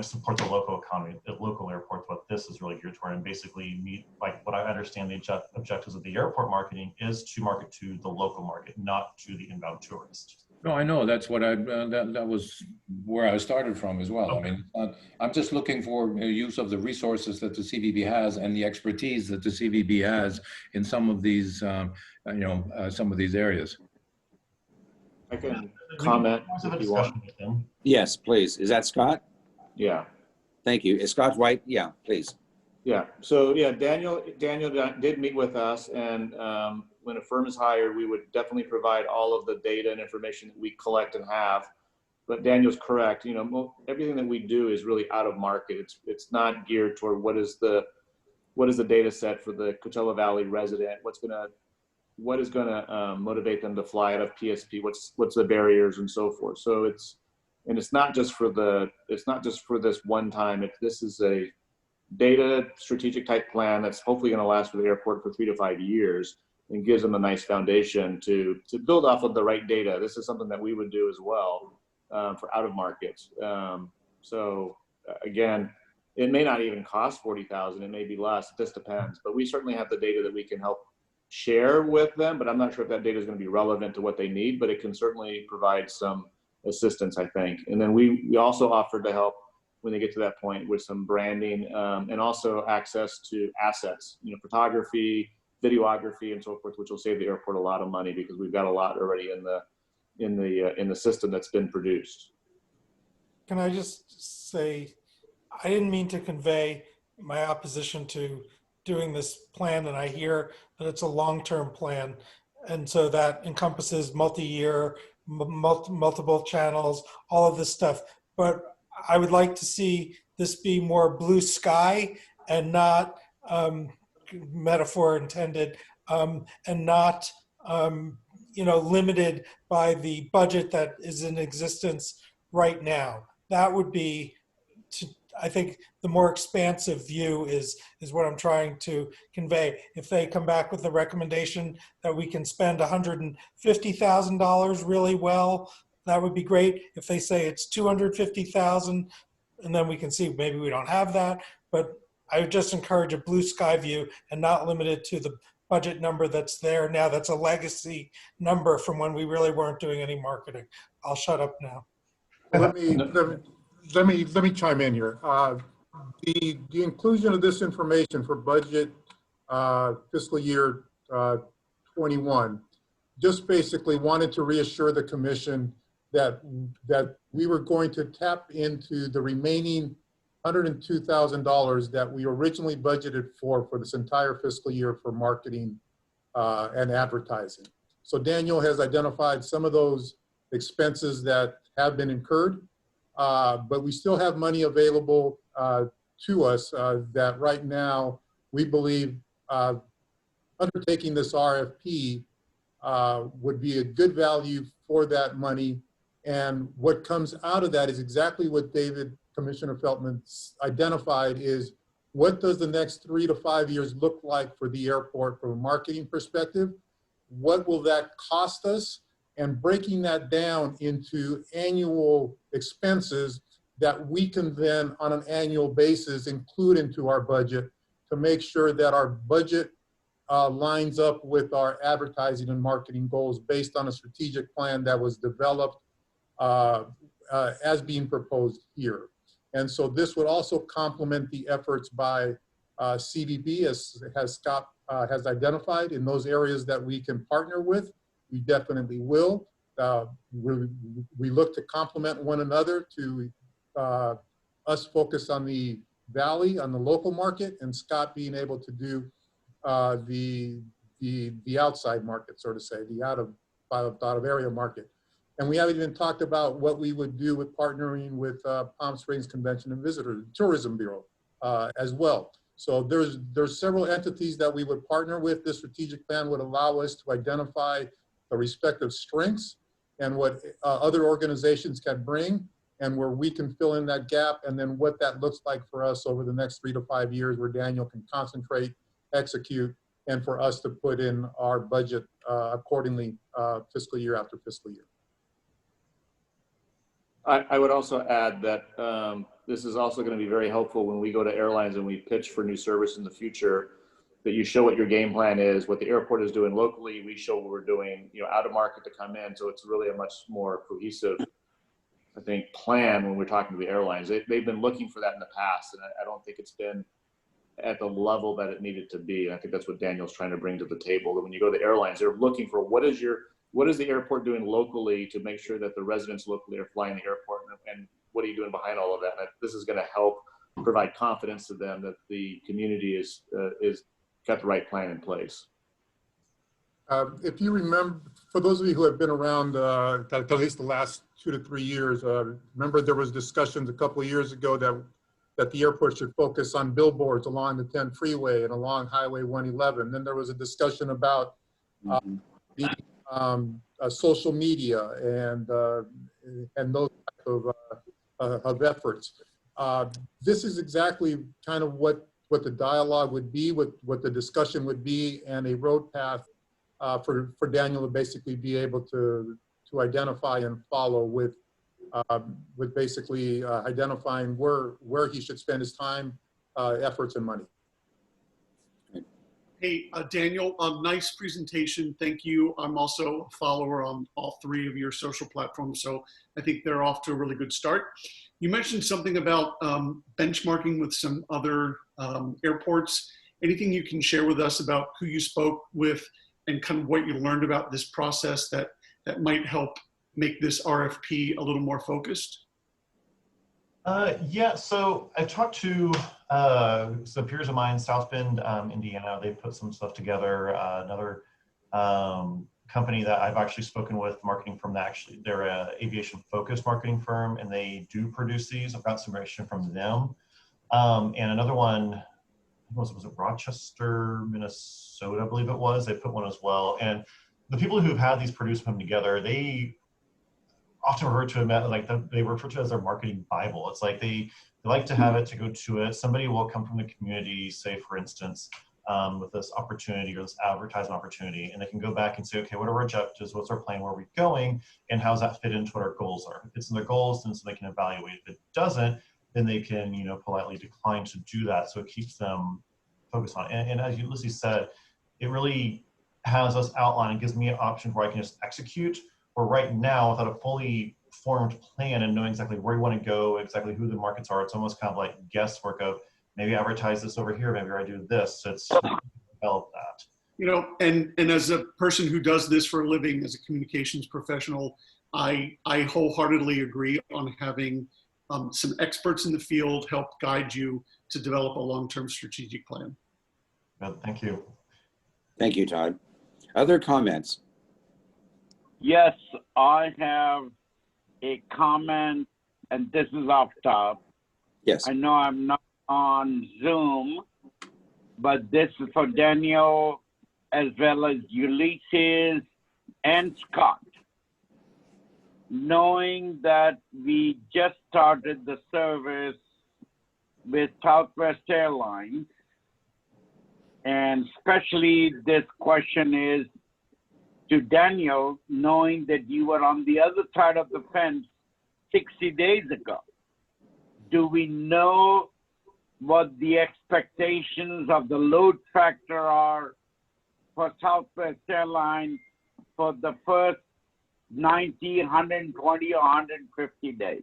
support the local economy, the local airports. What this is really geared toward, and basically meet, like what I understand the objectives of the airport marketing is to market to the local market, not to the inbound tourist. No, I know. That's what that was where I started from as well. Okay. I mean, I'm just looking for use of the resources that the CVB has and the expertise that the CVB has in some of these, some of these areas. I can comment if you want. Yes, please. Is that Scott? Yeah. Thank you. Is Scott White? Yeah, please. Yeah. So yeah, Daniel did meet with us, and when a firm is hired, we would definitely provide all of the data and information that we collect and have. But Daniel's correct. Everything that we do is really out of market. It's not geared toward what is the data set for the Coachella Valley resident. What is gonna motivate them to fly out of PSP? What's the barriers and so forth. So it's not just for this one time. This is a data strategic type plan that's hopefully going to last for the airport for 3 to 5 years and gives them a nice foundation to build off of the right data. This is something that we would do as well for out of markets. So again, it may not even cost $40,000. It may be less. This depends. But we certainly have the data that we can help share with them. But I'm not sure if that data is going to be relevant to what they need. But it can certainly provide some assistance, I think. And then we also offered to help when they get to that point with some branding and also access to assets, photography, videography, and so forth, which will save the airport a lot of money because we've got a lot already in the system that's been produced. Can I just say, I didn't mean to convey my opposition to doing this plan, and I hear that it's a long-term plan, and so that encompasses multi-year, multiple channels, all of this stuff. But I would like to see this be more blue sky and not metaphor intended, and not limited by the budget that is in existence right now. That would be, I think, the more expansive view is what I'm trying to convey. If they come back with the recommendation that we can spend $150,000 really well, that would be great. If they say it's $250,000, and then we can see maybe we don't have that. But I would just encourage a blue sky view and not limited to the budget number that's there now. That's a legacy number from when we really weren't doing any marketing. I'll shut up now. Let me chime in here. The inclusion of this information for budget fiscal year 21 just basically wanted to reassure the commission that we were going to tap into the remaining $102,000 that we originally budgeted for this entire fiscal year for marketing and advertising. So Daniel has identified some of those expenses that have been incurred, but we still have money available to us that right now we believe undertaking this RFP would be a good value for that money. And what comes out of that is exactly what Commissioner Feltman identified, is what does the next 3 to 5 years look like for the airport from a marketing perspective? What will that cost us? And breaking that down into annual expenses that we can then on an annual basis include into our budget to make sure that our budget lines up with our advertising and marketing goals based on a strategic plan that was developed as being proposed here. And so this would also complement the efforts by CVB, as Scott has identified, in those areas that we can partner with. We definitely will. We look to complement one another, to us focus on the valley, on the local market, and Scott being able to do the outside market, so to say, the out of area market. And we haven't even talked about what we would do with partnering with Palm Springs Convention and Visitor Tourism Bureau as well. So there's several entities that we would partner with. This strategic plan would allow us to identify the respective strengths and what other organizations can bring, and where we can fill in that gap, and then what that looks like for us over the next 3 to 5 years, where Daniel can concentrate, execute, and for us to put in our budget accordingly, fiscal year after fiscal year. I would also add that this is also going to be very helpful when we go to airlines and we pitch for new service in the future, that you show what your game plan is, what the airport is doing locally. We show what we're doing, out of market to come in. So it's really a much more cohesive, I think, plan when we're talking to the airlines. They've been looking for that in the past, and I don't think it's been at the level that it needed to be. And I think that's what Daniel's trying to bring to the table, that when you go to the airlines, they're looking for what is the airport doing locally to make sure that the residents locally are flying the airport, and what are you doing behind all of that? And this is going to help provide confidence to them that the community is got the right plan in place. If you remember, for those of you who have been around at least the last 2 to 3 years, remember there was discussions a couple of years ago that the airport should focus on billboards along the 10 freeway and along Highway 111. Then there was a discussion about social media and those type of efforts. This is exactly kind of what the dialogue would be, what the discussion would be, and a road path for Daniel to basically be able to identify and follow with basically identifying where he should spend his time, efforts, and money. Hey, Daniel, nice presentation. Thank you. I'm also a follower on all 3 of your social platforms, so I think they're off to a really good start. You mentioned something about benchmarking with some other airports. Anything you can share with us about who you spoke with and kind of what you learned about this process that might help make this RFP a little more focused? Yeah, so I talked to some peers of mine, South Bend, Indiana. They put some stuff together. Another company that I've actually spoken with, marketing firm, they're an aviation-focused marketing firm, and they do produce these. I've got some information from them. And another one, was it Rochester, Minnesota, I believe it was. They put one as well. And the people who've had these produced and put them together, they often refer to it they refer to it as their marketing Bible. It's like they like to have it, to go to it. Somebody will come from the community, say for instance, with this opportunity or this advertising opportunity, and they can go back and say, okay, what are our objectives? What's our plan? Where are we going? And how does that fit into what our goals are? If it's in their goals, then so they can evaluate. If it doesn't, then they can, politely decline to do that. So it keeps them focused on it. And as Ulysses said, it really has us outline and gives me an option where I can just execute. Or right now, without a fully formed plan and knowing exactly where you want to go, exactly who the markets are, it's almost kind of like guesswork of maybe I advertise this over here, maybe I do this. It's develop that. And as a person who does this for a living, as a communications professional, I wholeheartedly agree on having some experts in the field help guide you to develop a long-term strategic plan. Good, thank you. Thank you, Todd. Other comments? Yes, I have a comment, and this is off top. Yes. I know I'm not on Zoom, but this is for Daniel as well as Ulysses and Scott. Knowing that we just started the service with Southwest Airlines, and especially this question is to Daniel, knowing that you were on the other side of the fence 60 days ago. Do we know what the expectations of the load factor are for Southwest Airlines for the first 90, 120, or 150 days?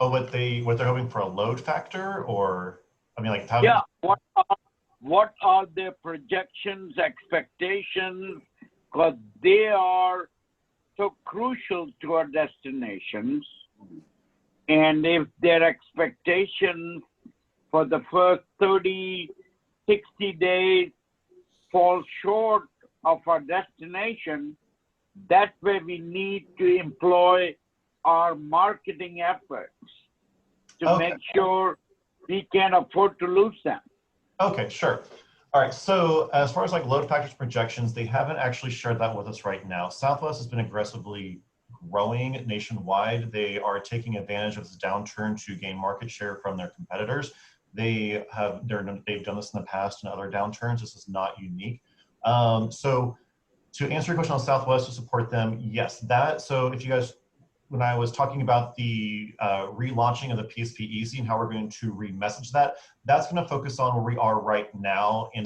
Oh, what they're hoping for a load factor, or I mean, like how? Yeah. What are their projections, expectations? Because they are so crucial to our destinations. And if their expectations for the first 30, 60 days fall short of our destination, that's where we need to employ our marketing efforts to make sure we can afford to lose them. Okay, sure. All right, so as far as like load factors projections, they haven't actually shared that with us right now. Southwest has been aggressively growing nationwide. They are taking advantage of this downturn to gain market share from their competitors. They've done this in the past in other downturns. This is not unique. So to answer your question on Southwest, to support them, yes, so if you guys, when I was talking about the relaunching of the PSP Easy and how we're going to re-message that, that's going to focus on where we are right now in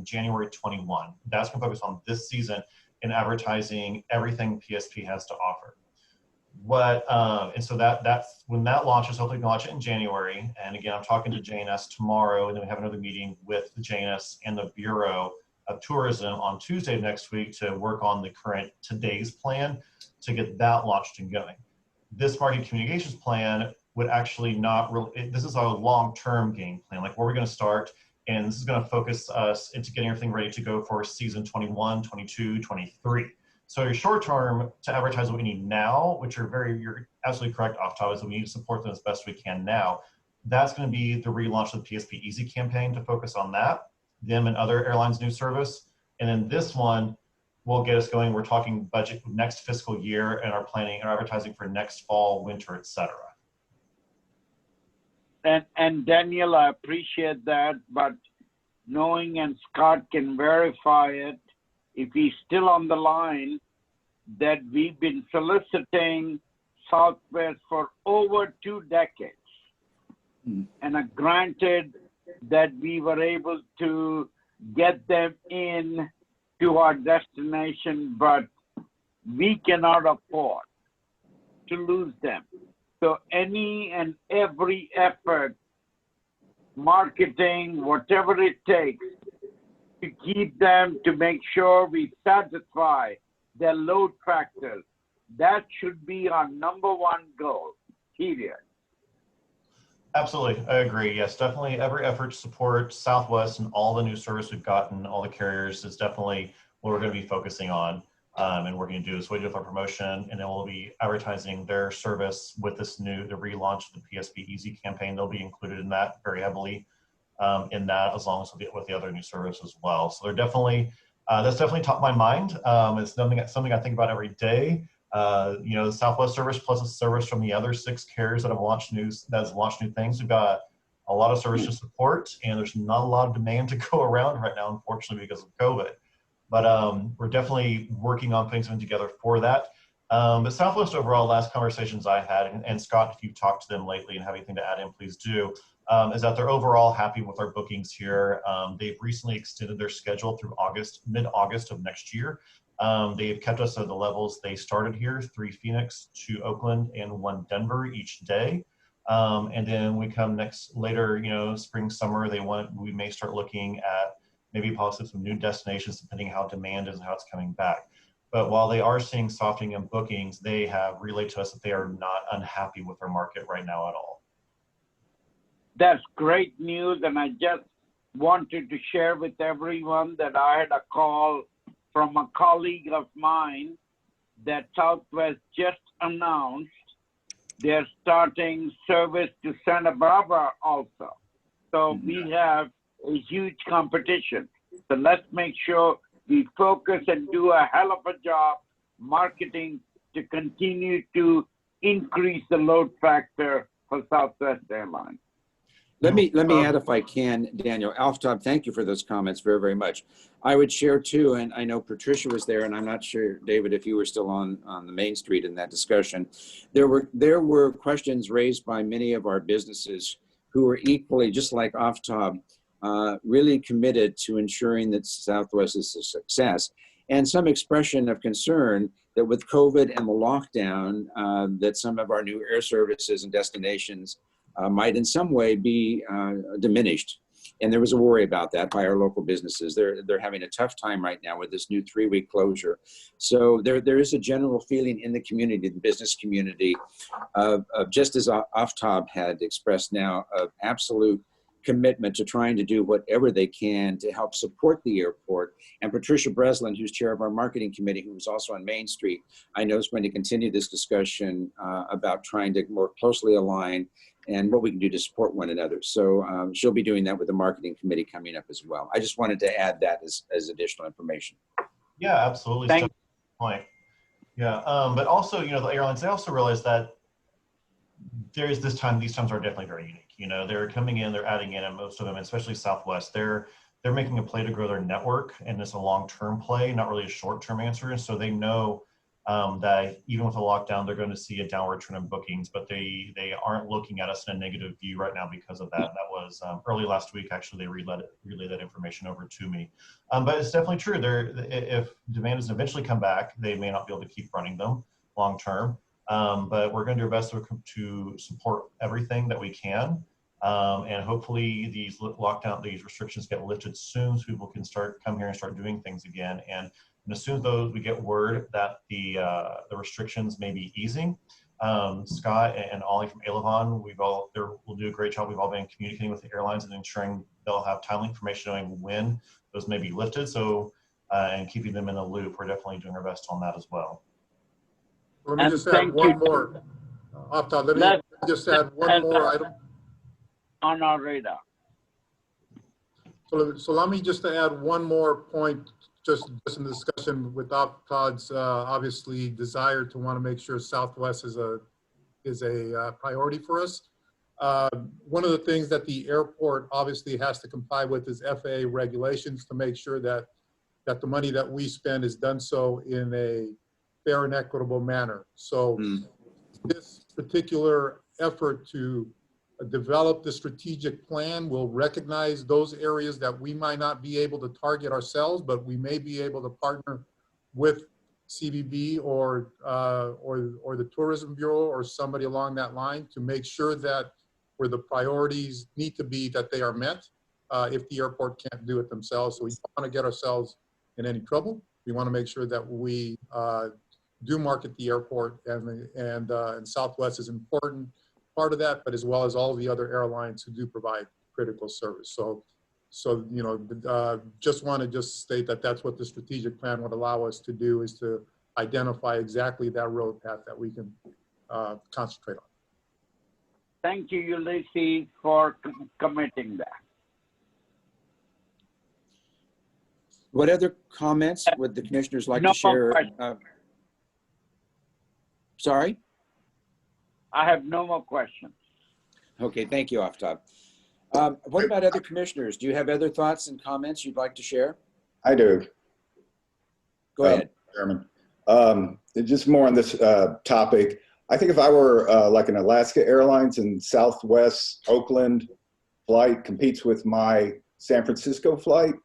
January 21. That's going to focus on this season in advertising everything PSP has to offer. And so that's when that launches. Hopefully we can launch it in January. And again, I'm talking to JNS tomorrow, and then we have another meeting with the JNS and the Bureau of Tourism on Tuesday next week to work on the current today's plan to get that launched and going. This marketing communications plan would actually not really, this is a long-term game plan, like where we're going to start, and this is going to focus us into getting everything ready to go for season 21, 22, 23. So your short term to advertise what we need now, which you're absolutely correct, Aftab, is that we need to support them as best we can now. That's going to be the relaunch of the PSP Easy campaign to focus on that, them and other airlines' new service. And then this one will get us going. We're talking budget next fiscal year and our planning and advertising for next fall, winter, etc. And Daniel, I appreciate that, but knowing, and Scott can verify it, if he's still on the line, that we've been soliciting Southwest for over 2 decades. And granted that we were able to get them in to our destination, but we cannot afford to lose them. So any and every effort, marketing, whatever it takes, to keep them, to make sure we satisfy their load factors, that should be our #1 goal, period. Absolutely, I agree. Yes, definitely every effort to support Southwest and all the new service we've gotten, all the carriers, is definitely what we're going to be focusing on. And we're going to do this way with our promotion, and then we'll be advertising their service with the relaunch of the PSP Easy campaign. They'll be included in that very heavily in that, as long as with the other new service as well. So they're definitely, that's definitely top of my mind. It's something I think about every day. The Southwest service plus a service from the other 6 carriers that have launched new things. We've got a lot of service to support, and there's not a lot of demand to go around right now, unfortunately, because of COVID. But we're definitely working on putting something together for that. But Southwest overall, last conversations I had, and Scott, if you've talked to them lately and have anything to add in, please do, is that they're overall happy with our bookings here. They've recently extended their schedule through mid-August of next year. They've kept us at the levels they started here, 3 Phoenix, 2 Oakland, and 1 Denver each day. And then we come later, spring, summer, we may start looking at maybe possibly some new destinations depending how demand is and how it's coming back. But while they are seeing softening in bookings, they have relayed to us that they are not unhappy with their market right now at all. That's great news, and I just wanted to share with everyone that I had a call from a colleague of mine that Southwest just announced they're starting service to Santa Barbara also. So we have a huge competition. So let's make sure we focus and do a hell of a job marketing to continue to increase the load factor for Southwest Airlines. Let me add, if I can, Daniel. Aftab, thank you for those comments very, very much. I would share too, and I know Patricia was there, and I'm not sure, David, if you were still on the Main Street in that discussion. There were questions raised by many of our businesses who were equally, just like Aftab, really committed to ensuring that Southwest is a success. And some expression of concern that with COVID and the lockdown, that some of our new air services and destinations might in some way be diminished. And there was a worry about that by our local businesses. They're having a tough time right now with this new 3-week closure. So there is a general feeling in the community, the business community, of just as Aftab had expressed now, of absolute commitment to trying to do whatever they can to help support the airport. And Patricia Breslin, who's chair of our marketing committee, who was also on Main Street, I know is going to continue this discussion about trying to more closely align and what we can do to support one another. So she'll be doing that with the marketing committee coming up as well. I just wanted to add that as additional information. Yeah, absolutely. Thank point. Yeah, but also, you know, the airlines, they also realize that there is these times are definitely very unique. You know, they're coming in, they're adding in, and most of them, especially Southwest, they're making a play to grow their network, and it's a long-term play, not really a short-term answer. And so they know that even with a lockdown, they're going to see a downward trend in bookings, but they aren't looking at us in a negative view right now because of that. That was early last week. Actually, they relayed that information over to me. But it's definitely true. If demand doesn't eventually come back, they may not be able to keep running them long term. But we're going to do our best to support everything that we can. And hopefully these these restrictions get lifted soon so people can come here and start doing things again. And as soon as we get word that the restrictions may be easing, Scott and Ollie from Aileron, we'll do a great job. We've all been communicating with the airlines and ensuring they'll have timely information knowing when those may be lifted. So, and keeping them in the loop. We're definitely doing our best on that as well. Let me just add one more. Aftab, let me just add one more item. On our radar. So let me just add one more point, just in the discussion with Aftab's obviously desire to want to make sure Southwest is a priority for us. One of the things that the airport obviously has to comply with is FAA regulations to make sure that the money that we spend is done so in a fair and equitable manner. So this particular effort to develop the strategic plan will recognize those areas that we might not be able to target ourselves, but we may be able to partner with CBB or the Tourism Bureau or somebody along that line to make sure that where the priorities need to be, that they are met if the airport can't do it themselves. So we don't want to get ourselves in any trouble. We want to make sure that we do market the airport, and Southwest is an important part of that, but as well as all the other airlines who do provide critical service. So you know, just want to state that that's what the strategic plan would allow us to do, is to identify exactly that road path that we can concentrate on. Thank you, Ulysses, for committing that. What other comments would the commissioners like to share? Sorry? I have no more questions. Okay, thank you, Aftab. What about other commissioners? Do you have other thoughts and comments you'd like to share? I do. Go ahead. Chairman. Just more on this topic. I think if I were like an Alaska Airlines and Southwest Oakland flight competes with my San Francisco flight,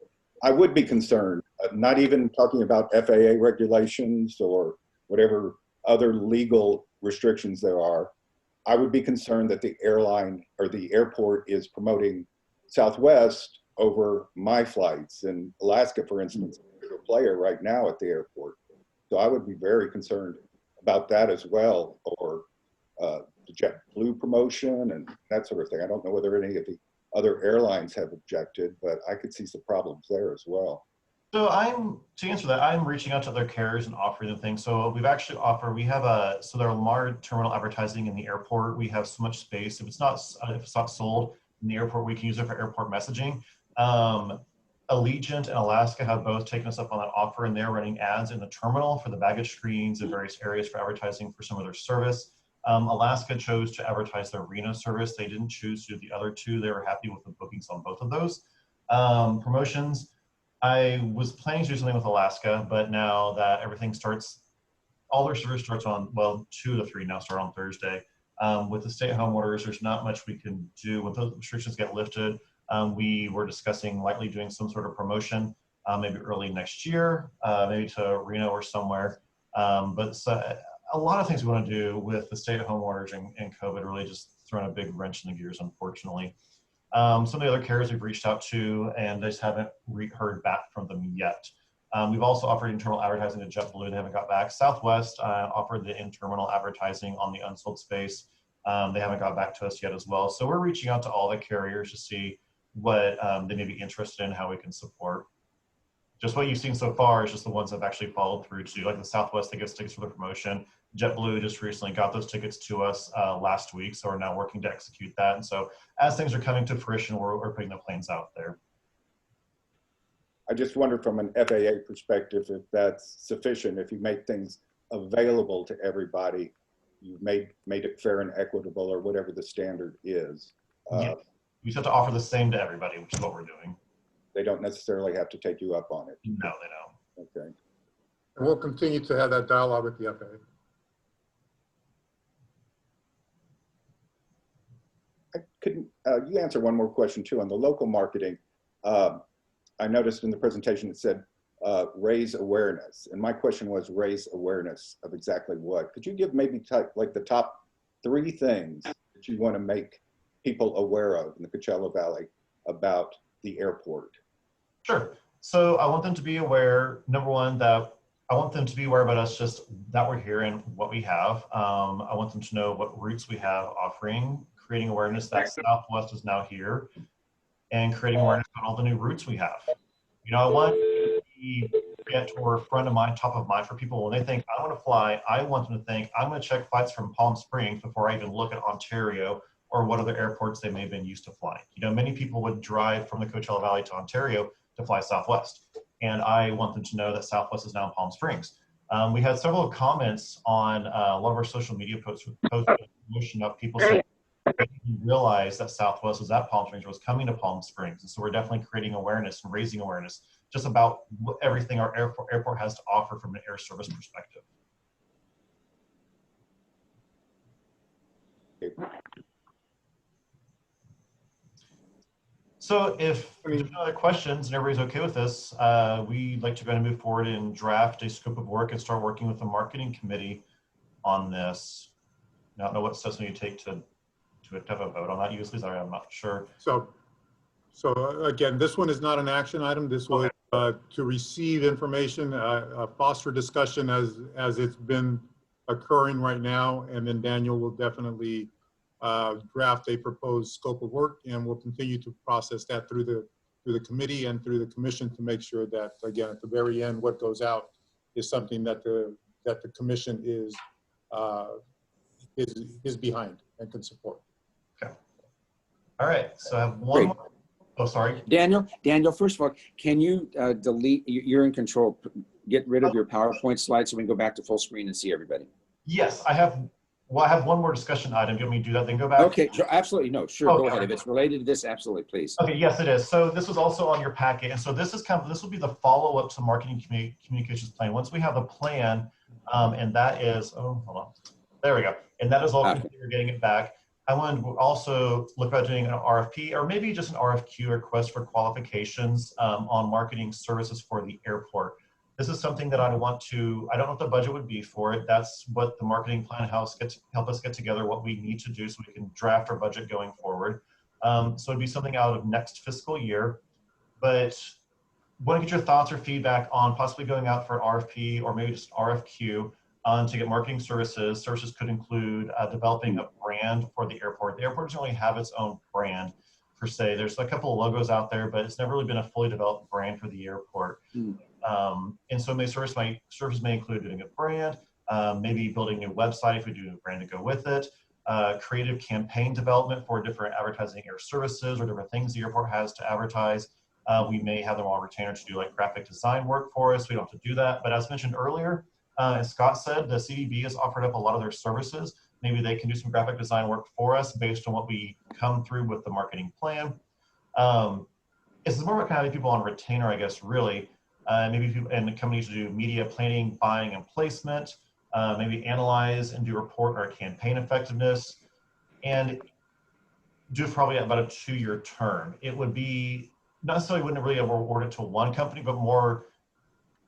I would be concerned. Not even talking about FAA regulations or whatever other legal restrictions there are. I would be concerned that the airline or the airport is promoting Southwest over my flights. And Alaska, for instance, is a player right now at the airport. So I would be very concerned about that as well, or the JetBlue promotion and that sort of thing. I don't know whether any of the other airlines have objected, but I could see some problems there as well. So to answer that, I'm reaching out to other carriers and offering them things. So we've actually so there are large terminal advertising in the airport. We have so much space. If it's not sold in the airport, we can use it for airport messaging. Allegiant and Alaska have both taken us up on that offer, and they're running ads in the terminal for the baggage screens in various areas for advertising for some of their service. Alaska chose to advertise their Reno service. They didn't choose to do the other two. They were happy with the bookings on both of those. Promotions, I was planning to do something with Alaska, but now that everything starts, all their service starts on, well, 2 to 3 now start on Thursday. With the stay-at-home orders, there's not much we can do. When those restrictions get lifted, we were discussing likely doing some sort of promotion, maybe early next year, maybe to Reno or somewhere. But a lot of things we want to do with the stay-at-home orders and COVID really just thrown a big wrench in the gears, unfortunately. Some of the other carriers we've reached out to, and I just haven't heard back from them yet. We've also offered internal advertising to JetBlue. They haven't got back. Southwest offered the internal advertising on the unsold space. They haven't got back to us yet as well. So we're reaching out to all the carriers to see what they may be interested in, how we can support. Just what you've seen so far is just the ones that have actually followed through to, like the Southwest that gives tickets for the promotion. JetBlue just recently got those tickets to us last week, so we're now working to execute that. And so as things are coming to fruition, we're putting the planes out there. I just wonder from an FAA perspective if that's sufficient. If you make things available to everybody, you've made it fair and equitable, or whatever the standard is. Yeah. We just have to offer the same to everybody, which is what we're doing. They don't necessarily have to take you up on it. No, they don't. Okay. And we'll continue to have that dialogue with the FAA. Could you answer one more question too on the local marketing? I noticed in the presentation it said raise awareness, and my question was raise awareness of exactly what? Could you give maybe like the top 3 things that you want to make people aware of in the Coachella Valley about the airport? Sure. So I want them to be aware, number one, that I want them to be aware about us, just that we're here and what we have. I want them to know what routes we have offering, creating awareness that Southwest is now here, and creating awareness about all the new routes we have. You know, I want the get or front of mind, top of mind for people when they think, I want to fly, I want them to think, I'm going to check flights from Palm Springs before I even look at Ontario or what other airports they may have been used to flying. You know, many people would drive from the Coachella Valley to Ontario to fly Southwest. And I want them to know that Southwest is now in Palm Springs. We had several comments on a lot of our social media posts with promotion of people saying they didn't realize that Southwest was at Palm Springs or was coming to Palm Springs. And so we're definitely creating awareness and raising awareness just about everything our airport has to offer from an air service perspective. So if there's no other questions and everybody's okay with this, we'd like to go ahead and move forward and draft a scope of work and start working with the marketing committee on this. I don't know what steps we need to take to have a vote on that usually, I'm not sure. So again, this one is not an action item. This was to receive information, foster discussion as it's been occurring right now, and then Daniel will definitely draft a proposed scope of work, and we'll continue to process that through the committee and through the commission to make sure that, again, at the very end, what goes out is something that the commission is behind and can support. Okay. All right. So I have one more. Oh, sorry. Daniel, first of all, can you delete, you're in control, get rid of your PowerPoint slides so we can go back to full screen and see everybody? Yes, I have one more discussion item. Do you want me to do that, then go back? Okay, sure, absolutely. No, sure, Okay. Go ahead. If it's related to this, absolutely, please. Okay, yes, it is. So this was also on your packet. And so this will be the follow-up to marketing communications plan. Once we have a plan, and that is, oh, hold on. There we go. And that is all we're getting it back. I want to also look at doing an RFP or maybe just an RFQ, request for qualifications on marketing services for the airport. This is something that I don't know what the budget would be for it. That's what the marketing plan help us get together what we need to do so we can draft our budget going forward. So it'd be something out of next fiscal year. But want to get your thoughts or feedback on possibly going out for RFP or maybe just RFQ to get marketing services. Services could include developing a brand for the airport. The airport doesn't really have its own brand per se. There's a couple of logos out there, but it's never really been a fully developed brand for the airport. And so services may include doing a brand, maybe building a new website if we do a brand to go with it, creative campaign development for different advertising air services or different things the airport has to advertise. We may have them on retainer to do like graphic design work for us. We don't have to do that. But as mentioned earlier, as Scott said, the CDB has offered up a lot of their services. Maybe they can do some graphic design work for us based on what we come through with the marketing plan. It's more about kind of having people on retainer, I guess, really. Maybe people and companies to do media planning, buying, and placement. Maybe analyze and do report our campaign effectiveness, and do probably about a 2-year term. It would be not necessarily wouldn't really award it to one company, but more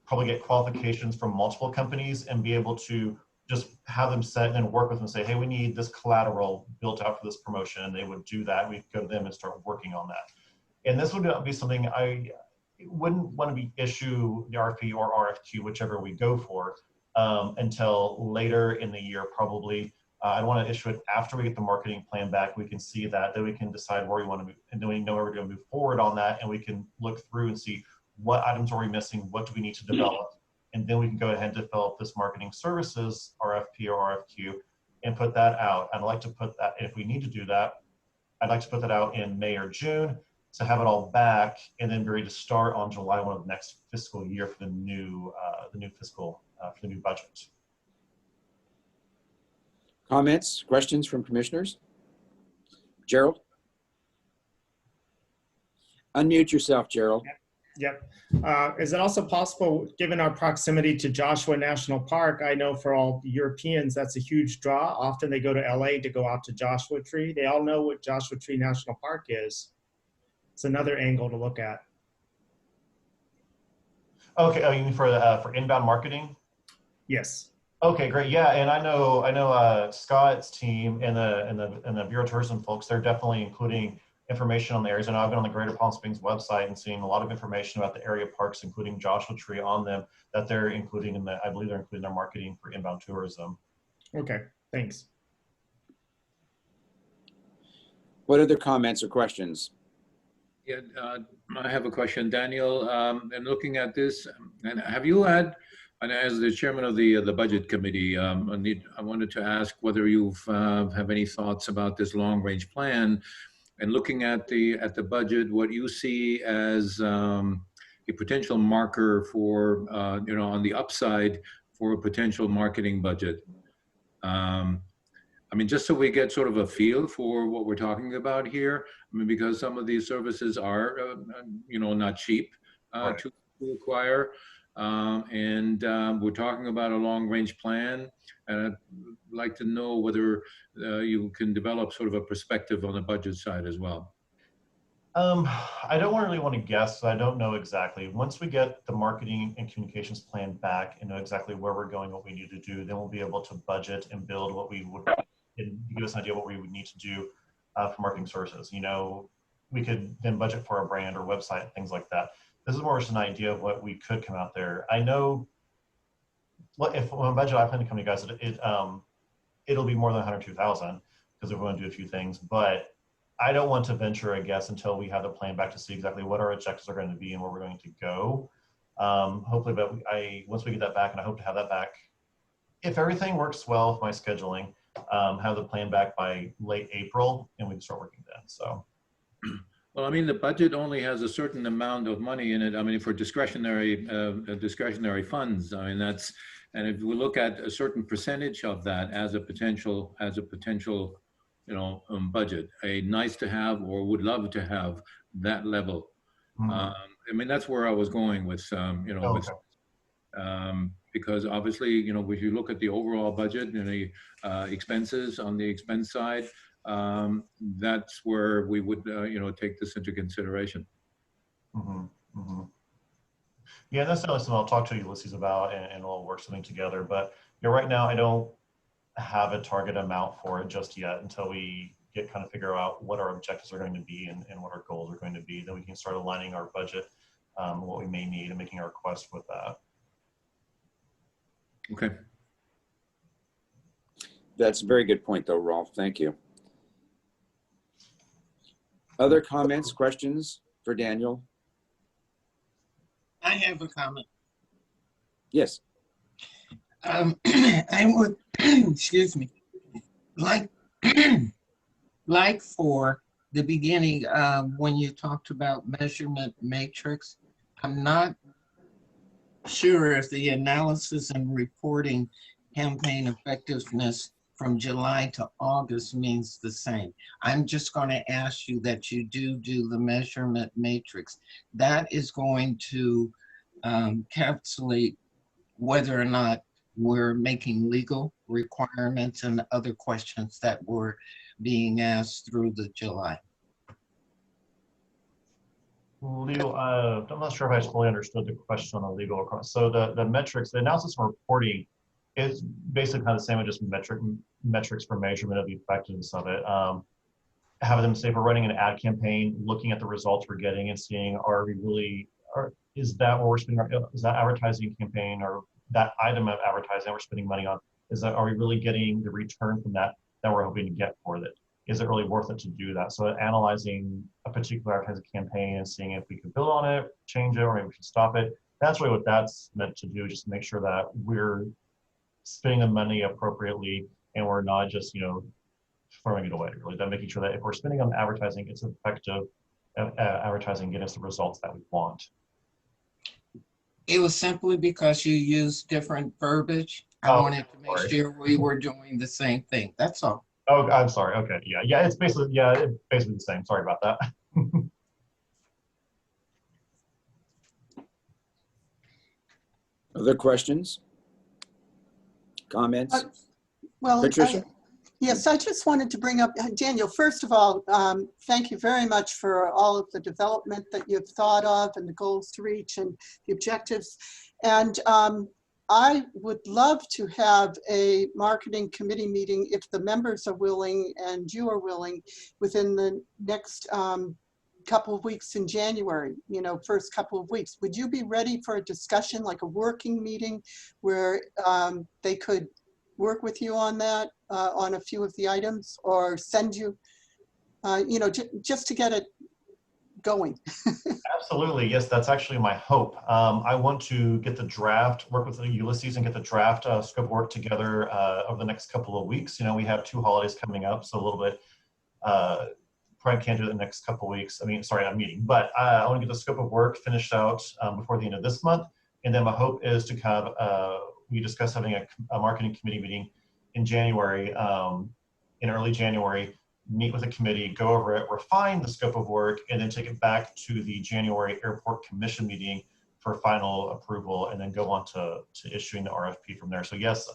probably get qualifications from multiple companies and be able to just have them set and then work with them and say, hey, we need this collateral built out for this promotion. And they would do that. We'd go to them and start working on that. And this would be something I wouldn't want to be issue the RFP or RFQ, whichever we go for, until later in the year, probably. I want to issue it after we get the marketing plan back. We can see that, then we can decide where we want to move, and then we know where we're going to move forward on that, and we can look through and see what items are we missing, what do we need to develop, and then we can go ahead and develop this marketing services RFP or RFQ and put that out. I'd like to put that, if we need to do that, I'd like to put that out in May or June to have it all back, and then be ready to start on July 1 of next fiscal year for the new fiscal for the new budget. Comments, questions from commissioners? Gerald? Unmute yourself, Gerald. Yep. Is it also possible, given our proximity to Joshua National Park, I know for all Europeans, that's a huge draw. Often they go to LA to go out to Joshua Tree. They all know what Joshua Tree National Park is. It's another angle to look at. Okay, oh, you mean for inbound marketing? Yes. Okay, great. Yeah, and I know Scott's team and the Bureau of Tourism folks, they're definitely including information on the areas. And I've been on the Greater Palm Springs website and seen a lot of information about the area parks, including Joshua Tree on them, that they're including in I believe they're including their marketing for inbound tourism. Okay, thanks. What other comments or questions? Yeah, I have a question, Daniel. And looking at this, and have you had, and as the chairman of the budget committee, I wanted to ask whether you have any thoughts about this long-range plan, and looking at the budget, what you see as a potential marker for on the upside for a potential marketing budget. I mean, just so we get sort of a feel for what we're talking about here. I mean, because some of these services are not cheap to acquire. We're talking about a long-range plan, and I'd like to know whether you can develop sort of a perspective on the budget side as well. I don't really want to guess. I don't know exactly. Once we get the marketing and communications plan back and know exactly where we're going, what we need to do, then we'll be able to budget and build what we would, and give us an idea of what we would need to do for marketing services. We could then budget for a brand or website, things like that. This is more just an idea of what we could come out there. I know when budget I plan to come to you guys, it'll be more than 102,000 because we're going to do a few things, but I don't want to venture a guess until we have the plan back to see exactly what our objectives are going to be and where we're going to go. Hopefully, but once we get that back, and I hope to have that back, if everything works well with my scheduling, have the plan back by late April, and we can start working then. So. Well, I mean, the budget only has a certain amount of money in it. I mean, for discretionary funds. I mean, and if we look at a certain percentage of that as a potential, budget, a nice to have or would love to have that level. I mean, that's where I was going with, because obviously, if you look at the overall budget and the expenses on the expense side, that's where we would, take this into consideration. Yeah, that's something I'll talk to Ulysses about, and we'll work something together. But right now, I don't have a target amount for it just yet until we figure out what our objectives are going to be and what our goals are going to be. Then we can start aligning our budget what we may need and making a request with that. Okay. That's a very good point, though, Rolf. Thank you. Other comments, questions for Daniel? I have a comment. Yes. I would, excuse me, like, like for the beginning, when you talked about measurement matrix, I'm not sure if the analysis and reporting campaign effectiveness from July to August means the same. I'm just going to ask you that you do the measurement matrix. That is going to encapsulate whether or not we're making legal requirements and other questions that were being asked through the July. Leo, I'm not sure if I fully understood the question on the legal requirements. So the metrics, the analysis and reporting is basically kind of the same as just metrics for measurement of the effectiveness of it. Having them say if we're running an ad campaign, looking at the results we're getting and seeing, is that what we're spending, is that advertising campaign or that item of advertising we're spending money on, are we really getting the return from that we're hoping to get for it? Is it really worth it to do that? So analyzing a particular advertising campaign and seeing if we could build on it, change it, or maybe we should stop it. That's really what that's meant to do, just to make sure that we're spending the money appropriately and we're not just, throwing it away, really. That making sure that if we're spending on advertising, it's effective advertising, getting us the results that we want. It was simply because you used different verbiage. I wanted to make sure we were doing the same thing. That's all. Oh, I'm sorry. Okay. Yeah. It's basically the same. Sorry about that. Other questions? Comments? Well, Patricia? yes, I just wanted to bring up, Daniel, first of all, thank you very much for all of the development that you've thought of and the goals to reach and the objectives. And I would love to have a marketing committee meeting if the members are willing and you are willing within the next couple of weeks in January, first couple of weeks. Would you be ready for a discussion, like a working meeting where they could work with you on that, on a few of the items, or send you, just to get it going? Absolutely. Yes, that's actually my hope. I want to get the draft, work with Ulysses and get the draft scope of work together over the next couple of weeks. We have 2 holidays coming up, so a little bit, probably can't do it in the next couple of weeks. I'm meeting, but I want to get the scope of work finished out before the end of this month. And then my hope is to have, we discussed having a marketing committee meeting in January, in early January, meet with the committee, go over it, refine the scope of work, and then take it back to the January Airport Commission meeting for final approval, and then go on to issuing the RFP from there. So yes,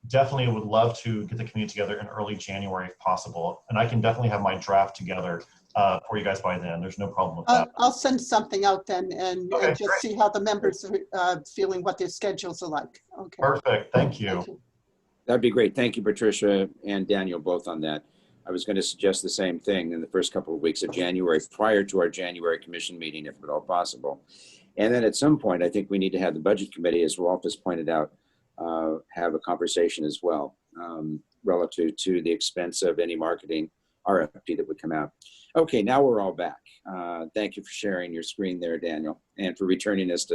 definitely would love to get the committee together in early January if possible. And I can definitely have my draft together for you guys by then. There's no problem with that. I'll send something out then and just great. see how the members are feeling, what their schedules are like. Okay. Perfect. Thank you. Thank you. That'd be great. Thank you, Patricia and Daniel, both on that. I was going to suggest the same thing in the first couple of weeks of January, prior to our January commission meeting, if at all possible. And then at some point, I think we need to have the budget committee, as Rolf has pointed out, have a conversation as well, relative to the expense of any marketing RFP that would come out. Okay, now we're all back. Thank you for sharing your screen there, Daniel, and for returning us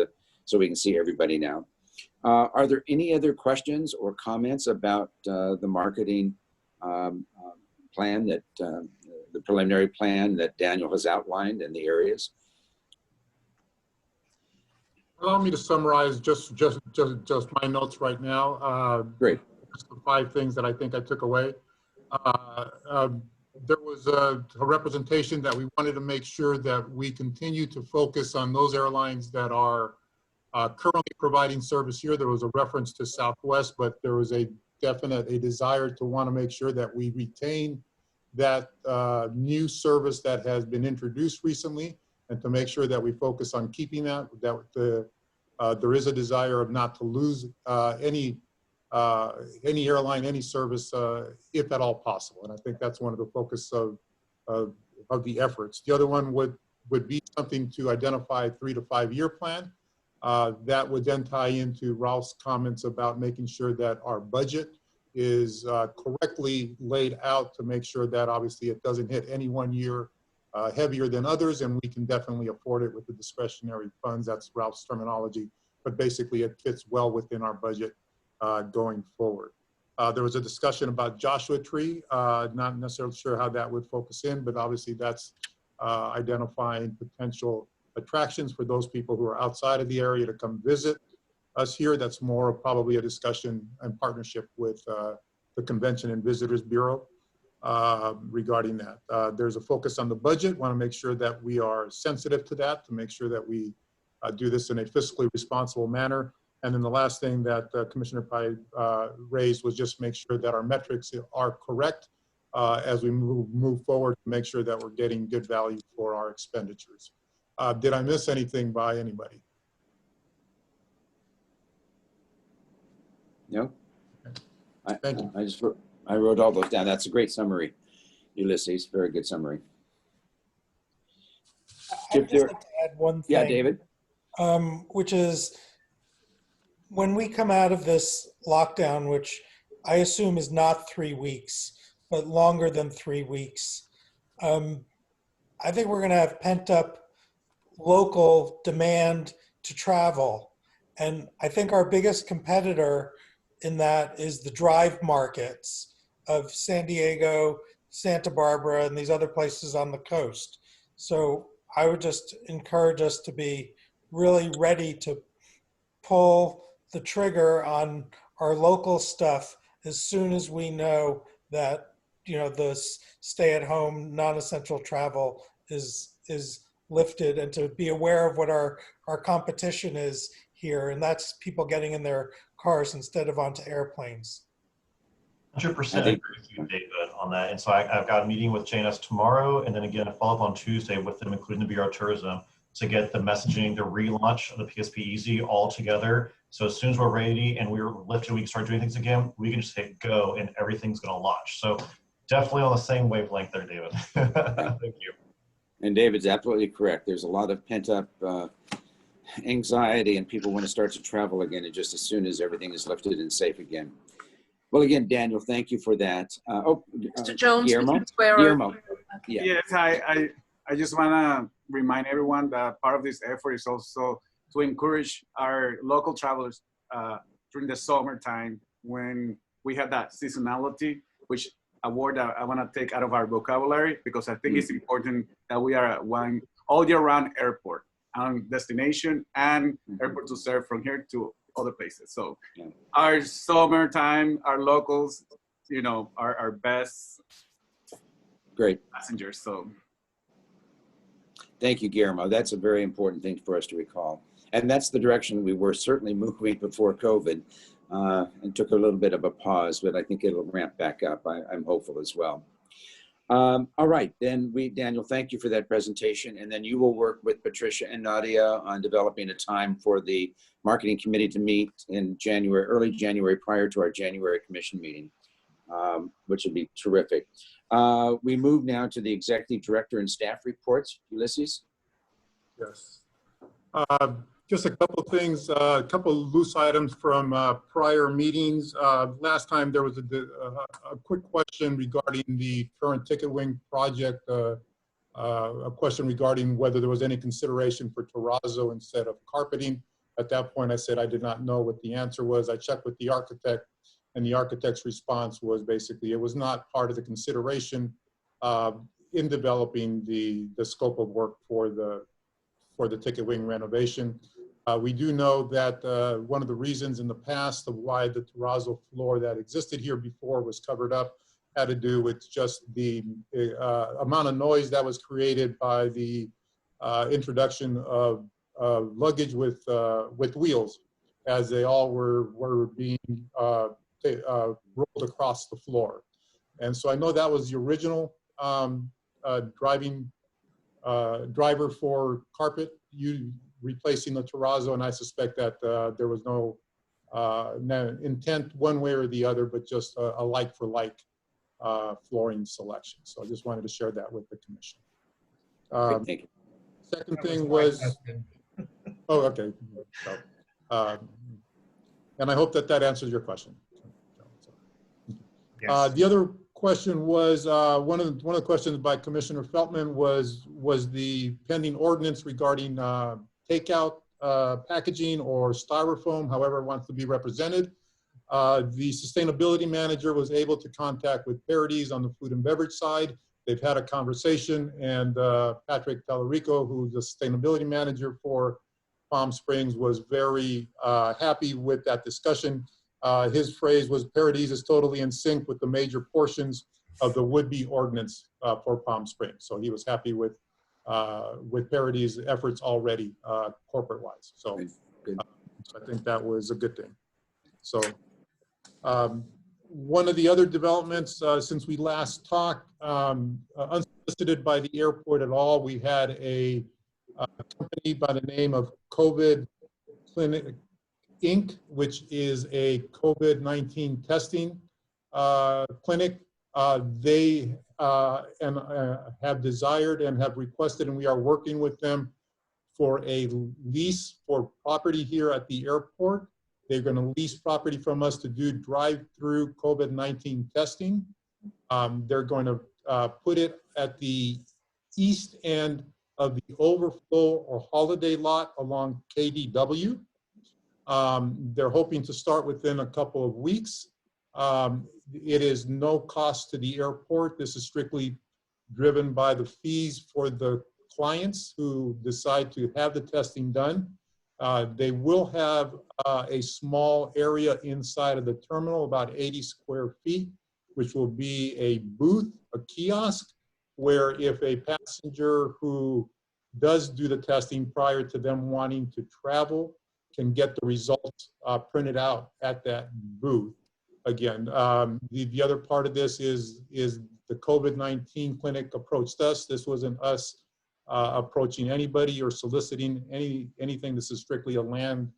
so we can see everybody now. Are there any other questions or comments about the marketing plan that the preliminary plan that Daniel has outlined in the areas? Allow me to summarize just my notes right now. Great. Just the 5 things that I think I took away. There was a representation that we wanted to make sure that we continue to focus on those airlines that are currently providing service here. There was a reference to Southwest, but there was a desire to want to make sure that we retain that new service that has been introduced recently, and to make sure that we focus on keeping that. There is a desire of not to lose any airline, any service, if at all possible. And I think that's one of the focus of the efforts. The other one would would be something to identify a 3 to 5 year plan. That would then tie into Ralph's comments about making sure that our budget is correctly laid out to make sure that obviously it doesn't hit any one year heavier than others, and we can definitely afford it with the discretionary funds. That's Ralph's terminology, but basically it fits well within our budget going forward. There was a discussion about Joshua Tree, not necessarily sure how that would focus in, but obviously that's identifying potential attractions for those people who are outside of the area to come visit us here. That's more probably a discussion and partnership with the Convention and Visitors Bureau regarding that. There's a focus on the budget. Want to make sure that we are sensitive to that, to make sure that we do this in a fiscally responsible manner. And then the last thing that Commissioner Pai raised was just make sure that our metrics are correct as we move forward, to make sure that we're getting good value for our expenditures. Did I miss anything by anybody? No. Thank you. I wrote all those down. That's a great summary, Ulysses. Very good summary. I'd just like to add one thing. Yeah, David. Which is when we come out of this lockdown, which I assume is not 3 weeks, but longer than 3 weeks, I think we're going to have pent up local demand to travel. And I think our biggest competitor in that is the drive markets of San Diego, Santa Barbara, and these other places on the coast. So I would just encourage us to be really ready to pull the trigger on our local stuff as soon as we know that, you know, the stay-at-home, non-essential travel is lifted, and to be aware of what our competition is here, and that's people getting in their cars instead of onto airplanes. 100% agree with you, David, on that. And so I've got a meeting with JNS tomorrow, and then again a follow-up on Tuesday with them, including the Bureau of Tourism, to get the messaging, the relaunch of the PSP Easy all together. So as soon as we're ready and we're lifted, we can start doing things again, we can just hit go and everything's going to launch. So definitely on the same wavelength there, David. Thank you. And David's absolutely correct. There's a lot of pent up anxiety, and people want to start to travel again, and just as soon as everything is lifted and safe again. Well, again, Daniel, thank you for that. Mr. Jones, Guillermo? swear. Guillermo. Yeah. Yes, I just want to remind everyone that part of this effort is also to encourage our local travelers during the summertime, when we have that seasonality, which a word that I want to take out of our vocabulary, because I think it's important that we are one all year round airport and destination and airport to serve from here to other places. So our summertime, our locals, you know, are our best Great passengers. So thank you, Guillermo. That's a very important thing for us to recall. And that's the direction we were certainly moving before COVID, and took a little bit of a pause, but I think it'll ramp back up. I'm hopeful as well. All right, then Daniel, thank you for that presentation. And then you will work with Patricia and Nadia on developing a time for the marketing committee to meet in January, early January, prior to our January commission meeting, which would be terrific. We move now to the executive director and staff reports. Ulysses? Yes. Just a couple of things, a couple of loose items from prior meetings. Last time there was a quick question regarding the current Ticket Wing project, a question regarding whether there was any consideration for terrazzo instead of carpeting. At that point, I said I did not know what the answer was. I checked with the architect, and the architect's response was basically it was not part of the consideration in developing the scope of work for the Ticket Wing renovation. We do know that one of the reasons in the past of why the terrazzo floor that existed here before was covered up had to do with just the amount of noise that was created by the introduction of luggage with wheels, as they all were being rolled across the floor. And so I know that was the original driver for carpet, replacing the terrazzo, and I suspect that there was no intent one way or the other, but just a like-for-like flooring selection. So I just wanted to share that with the commission. Thank you. Second thing was, oh, okay. So, and I hope that that answers your question. The other question was, one of the questions by Commissioner Feltman was the pending ordinance regarding takeout packaging or styrofoam, however it wants to be represented. The sustainability manager was able to contact with Parodies on the food and beverage side. They've had a conversation, and Patrick Tallarico, who's the sustainability manager for Palm Springs, was very happy with that discussion. His phrase was, Parodies is totally in sync with the major portions of the would-be ordinance for Palm Springs. So he was happy with Parodies' efforts already corporate-wise. So I think that was a good thing. So one of the other developments since we last talked, unsolicited by the airport at all, we had a company by the name of COVID Clinic Inc., which is a COVID-19 testing clinic. They have desired and have requested, and we are working with them for a lease for property here at the airport. They're going to lease property from us to do drive-through COVID-19 testing. They're going to put it at the east end of the overflow or holiday lot along KDW. They're hoping to start within a couple of weeks. It is no cost to the airport. This is strictly driven by the fees for the clients who decide to have the testing done. They will have a small area inside of the terminal, about 80 square feet, which will be a booth, a kiosk, where if a passenger who does do the testing prior to them wanting to travel can get the results printed out at that booth. Again, the other part of this is the COVID-19 clinic approached us. This wasn't us approaching anybody or soliciting anything. This is strictly a land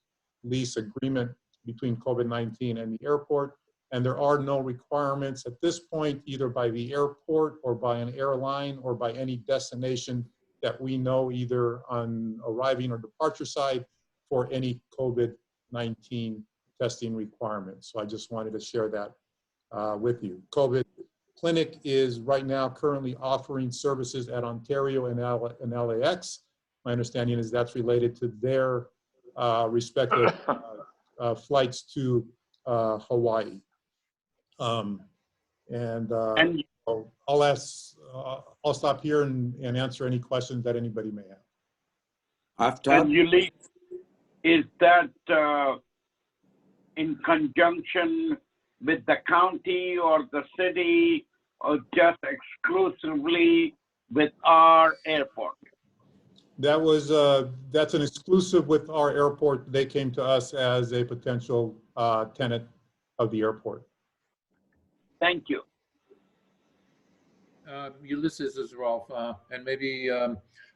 lease agreement between COVID-19 and the airport. And there are no requirements at this point, either by the airport or by an airline or by any destination that we know, either on arriving or departure side, for any COVID-19 testing requirements. So I just wanted to share that with you. COVID Clinic is right now currently offering services at Ontario and LAX. My understanding is that's related to their respective flights to Hawaii. I'll stop here and answer any questions that anybody may have. And Yuli, is that in conjunction with the county or the city, or just exclusively with our airport? That was that's an exclusive with our airport. They came to us as a potential tenant of the airport. Thank you. Ulysses is Rolf, and maybe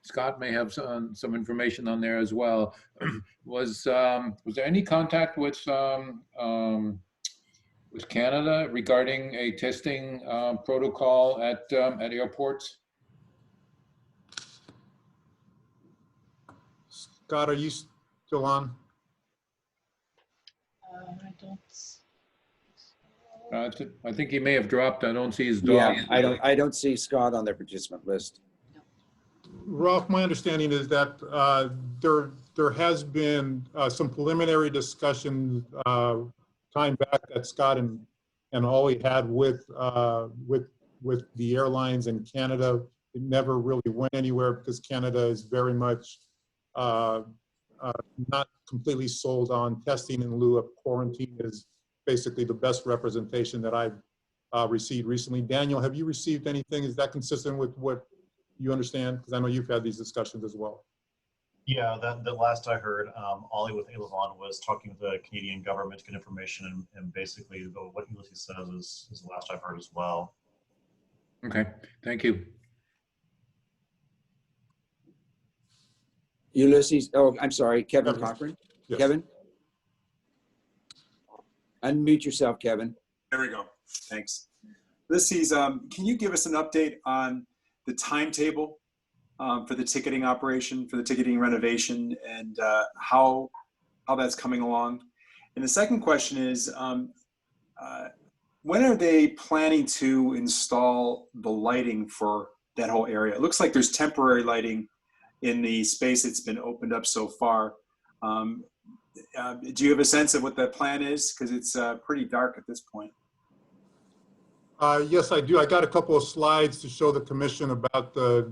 Scott may have some information on there as well. Was there any contact with Canada regarding a testing protocol at airports? Scott, are you still on? I think he may have dropped. I don't see his dog. Yeah, I don't see Scott on their participant list. Ralph, my understanding is that there has been some preliminary discussions time back that Scott and Ollie had with the airlines in Canada. It never really went anywhere because Canada is very much not completely sold on testing in lieu of quarantine. Is basically the best representation that I've received recently. Daniel, have you received anything? Is that consistent with what you understand? Because I know you've had these discussions as well. Yeah, the last I heard, Ollie with Elevon was talking with the Canadian government to get information, and basically what Ulysses says is the last I've heard as well. Okay, thank you. Ulysses, oh, I'm sorry, Kevin Cochran. Yes. Kevin? Unmute yourself, Kevin. There we go. Thanks. Ulysses, can you give us an update on the timetable for the ticketing operation, for the ticketing renovation, and how that's coming along. And the second question is, when are they planning to install the lighting for that whole area? It looks like there's temporary lighting in the space that's been opened up so far. Do you have a sense of what that plan is? Because it's pretty dark at this point. Yes, I do. I got a couple of slides to show the commission about the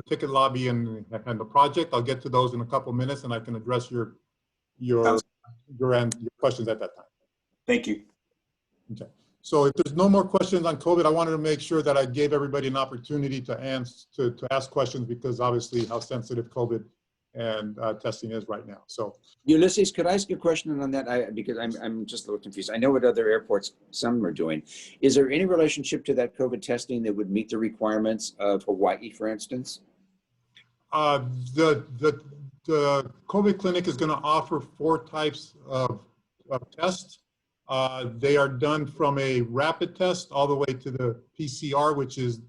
ticket lobby and the project. I'll get to those in a couple of minutes, and I can address your questions at that time. Thank you. Okay. So if there's no more questions on COVID, I wanted to make sure that I gave everybody an opportunity to ask questions, because obviously how sensitive COVID and testing is right now. So Ulysses, could I ask you a question on that? Because I'm just a little confused. I know what other airports, some are doing. Is there any relationship to that COVID testing that would meet the requirements of Hawaii, for instance? The COVID clinic is going to offer 4 types of tests. They are done from a rapid test all the way to the PCR, which is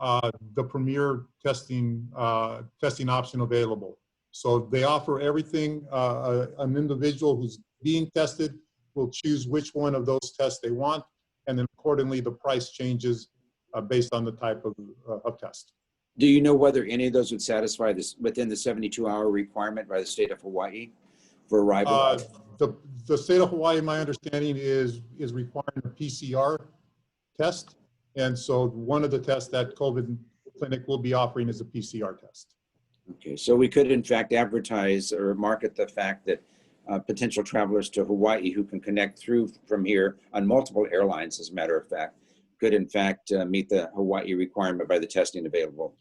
the premier testing option available. So they offer everything. An individual who's being tested will choose which one of those tests they want, and then accordingly the price changes based on the type of test. Do you know whether any of those would satisfy this within the 72-hour requirement by the state of Hawaii for arrival? The state of Hawaii, my understanding is requiring a PCR test, and so one of the tests that COVID clinic will be offering is a PCR test. Okay, so we could in fact advertise or market the fact that potential travelers to Hawaii who can connect through from here on multiple airlines, as a matter of fact, could in fact meet the Hawaii requirement by the testing available.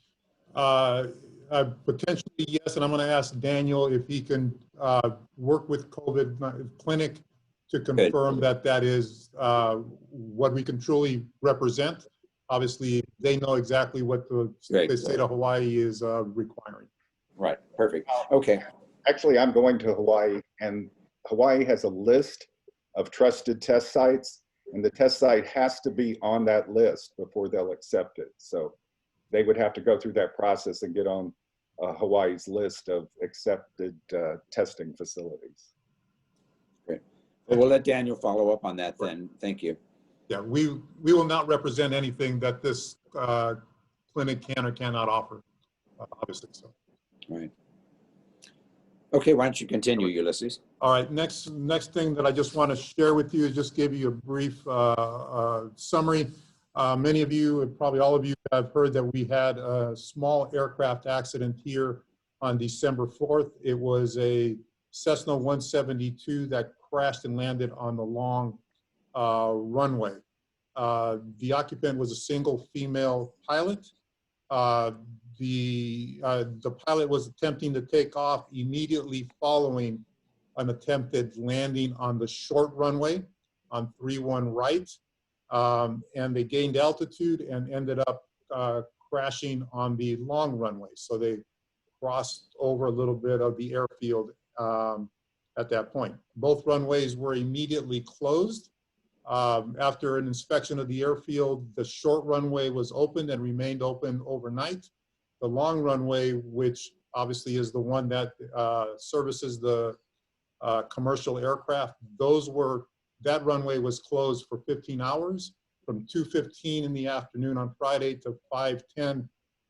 Potentially, yes, and I'm going to ask Daniel if he can work with COVID clinic to confirm that is what we can truly represent. Obviously, they know exactly what the state of Hawaii is requiring. Right, perfect. Okay. Actually, I'm going to Hawaii, and Hawaii has a list of trusted test sites, and the test site has to be on that list before they'll accept it. So they would have to go through that process and get on Hawaii's list of accepted testing facilities. Great. Well, we'll let Daniel follow up on that then. Thank you. Yeah, we will not represent anything that this clinic can or cannot offer, obviously. So. Right. Okay, why don't you continue, Ulysses? All right, next thing that I just want to share with you is just give you a brief summary. Many of you, probably all of you, have heard that we had a small aircraft accident here on December 4th. It was a Cessna 172 that crashed and landed on the long runway. The occupant was a single female pilot. The pilot was attempting to take off immediately following an attempted landing on the short runway on 31 right. And they gained altitude and ended up crashing on the long runway. So they crossed over a little bit of the airfield at that point. Both runways were immediately closed. After an inspection of the airfield, the short runway was opened and remained open overnight. The long runway, which obviously is the one that services the commercial aircraft, that runway was closed for 15 hours from 2:15 in the afternoon on Friday to 5:10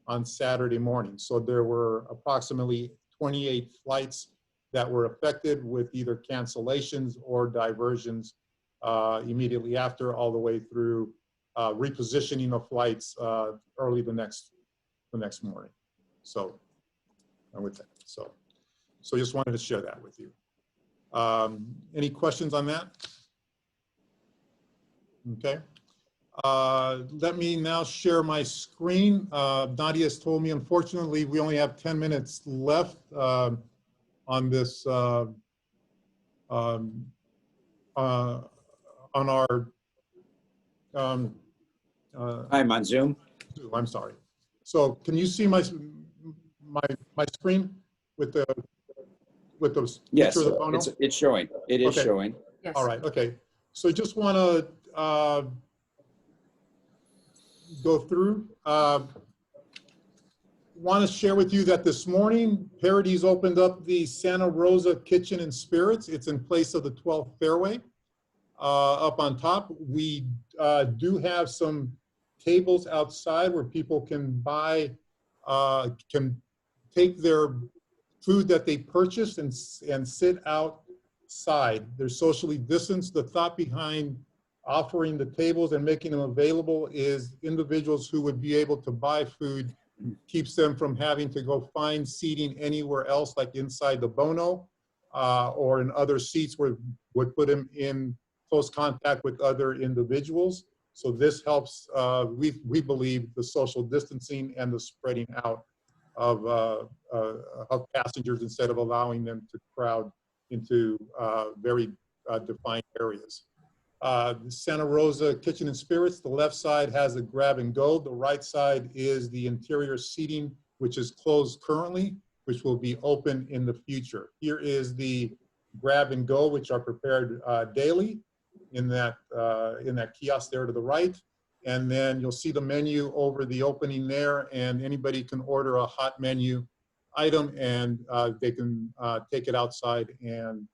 on Saturday morning. So there were approximately 28 flights that were affected with either cancellations or diversions immediately after, all the way through repositioning of flights early the next morning. So, and with that, so just wanted to share that with you. Any questions on that? Okay. Let me now share my screen. Nadia has told me, unfortunately, we only have 10 minutes left on this, on our I'm on Zoom. I'm sorry. So can you see my screen with the Yes, picture of the phono? it's showing. It is Okay. showing. Yes. All right. Okay. So just want to go through. want to share with you that this morning, Parodies opened up the Santa Rosa Kitchen and Spirits. It's in place of the 12th Fairway up on top. We do have some tables outside where people can buy, can take their food that they purchased and sit outside. They're socially distanced. The thought behind offering the tables and making them available is individuals who would be able to buy food keeps them from having to go find seating anywhere else, like inside the Bono or in other seats where would put them in close contact with other individuals. So this helps, we believe, the social distancing and the spreading out of passengers instead of allowing them to crowd into very defined areas. The Santa Rosa Kitchen and Spirits, the left side has a grab and go. The right side is the interior seating, which is closed currently, which will be open in the future. Here is the grab and go, which are prepared daily in that kiosk there to the right. And then you'll see the menu over the opening there, and anybody can order a hot menu item and they can take it outside and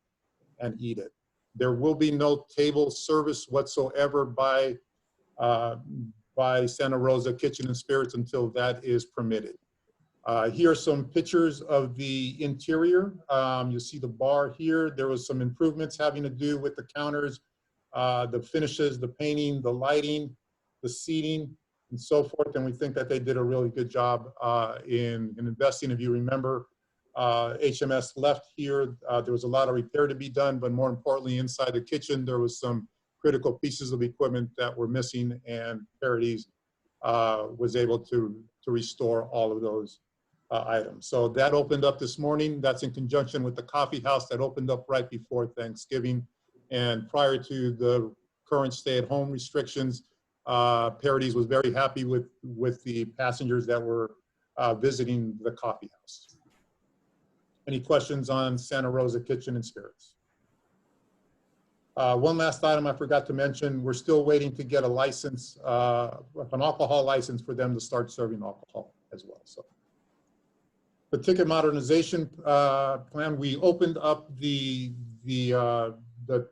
eat it. There will be no table service whatsoever by Santa Rosa Kitchen and Spirits until that is permitted. Here are some pictures of the interior. You'll see the bar here. There was some improvements having to do with the counters, the finishes, the painting, the lighting, the seating, and so forth. And we think that they did a really good job in investing. If you remember, HMS left here. There was a lot of repair to be done, but more importantly, inside the kitchen, there was some critical pieces of equipment that were missing, and Parodies was able to restore all of those items. So that opened up this morning. That's in conjunction with the coffee house that opened up right before Thanksgiving. And prior to the current stay-at-home restrictions, Parodies was very happy with the passengers that were visiting the coffee house. Any questions on Santa Rosa Kitchen and Spirits? One last item I forgot to mention, we're still waiting to get a license, an alcohol license for them to start serving alcohol as well. So the ticket modernization plan, we opened up the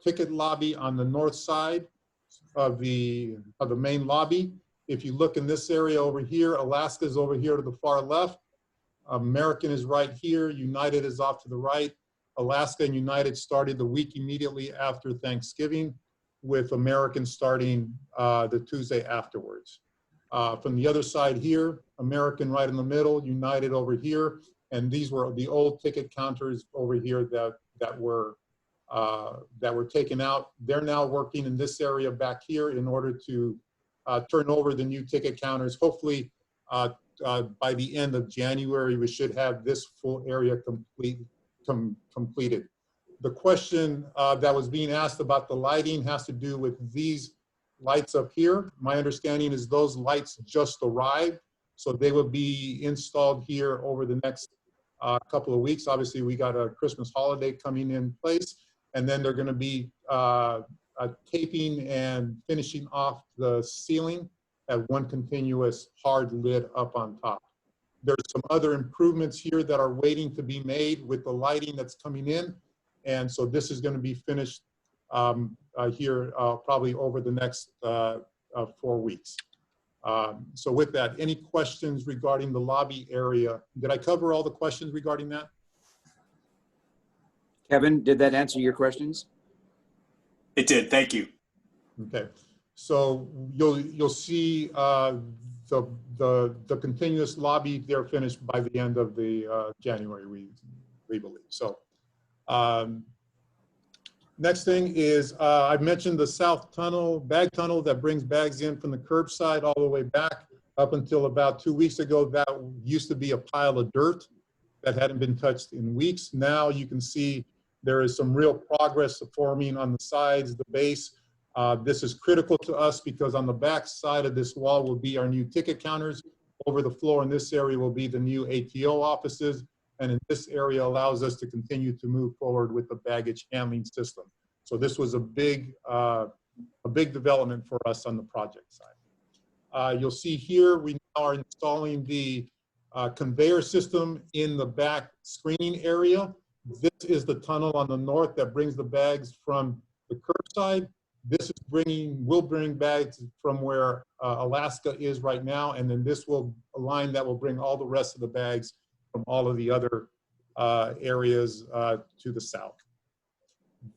ticket lobby on the north side of the main lobby. If you look in this area over here, Alaska is over here to the far left. American is right here. United is off to the right. Alaska and United started the week immediately after Thanksgiving, with American starting the Tuesday afterwards. From the other side here, American right in the middle, United over here, and these were the old ticket counters over here that were taken out. They're now working in this area back here in order to turn over the new ticket counters. Hopefully, by the end of January, we should have this full area completed. The question that was being asked about the lighting has to do with these lights up here. My understanding is those lights just arrived, so they will be installed here over the next couple of weeks. Obviously, we got a Christmas holiday coming in place, and then they're going to be taping and finishing off the ceiling at one continuous hard lid up on top. There's some other improvements here that are waiting to be made with the lighting that's coming in. And so this is going to be finished here probably over the next 4 weeks. So with that, any questions regarding the lobby area? Did I cover all the questions regarding that? Kevin, did that answer your questions? It did. Thank you. Okay. So you'll see the continuous lobby there finished by the end of the January, we believe. So next thing is I mentioned the south tunnel, bag tunnel that brings bags in from the curbside all the way back. Up until about 2 weeks ago, that used to be a pile of dirt that hadn't been touched in weeks. Now you can see there is some real progress forming on the sides, the base. This is critical to us because on the back side of this wall will be our new ticket counters. Over the floor in this area will be the new ATO offices. And in this area allows us to continue to move forward with the baggage handling system. So this was a big development for us on the project side. You'll see here, we now are installing the conveyor system in the back screening area. This is the tunnel on the north that brings the bags from the curbside. This is will bring bags from where Alaska is right now, and then this will a line that will bring all the rest of the bags from all of the other areas to the south.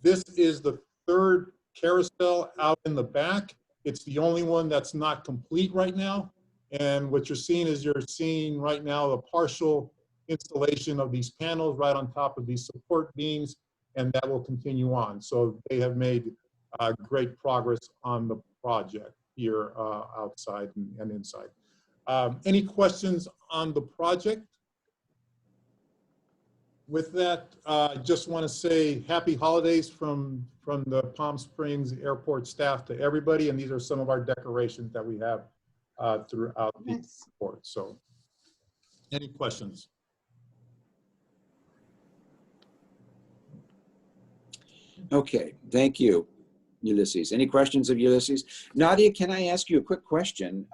This is the third carousel out in the back. It's the only one that's not complete right now. And what you're seeing right now a partial installation of these panels right on top of these support beams, and that will continue on. So they have made great progress on the project here outside and inside. Any questions on the project? With that, I just want to say happy holidays from the Palm Springs Airport staff to everybody. And these are some of our decorations that we have throughout the airport. So any questions? Okay, thank you, Ulysses. Any questions of Ulysses? Nadia, can I ask you a quick question?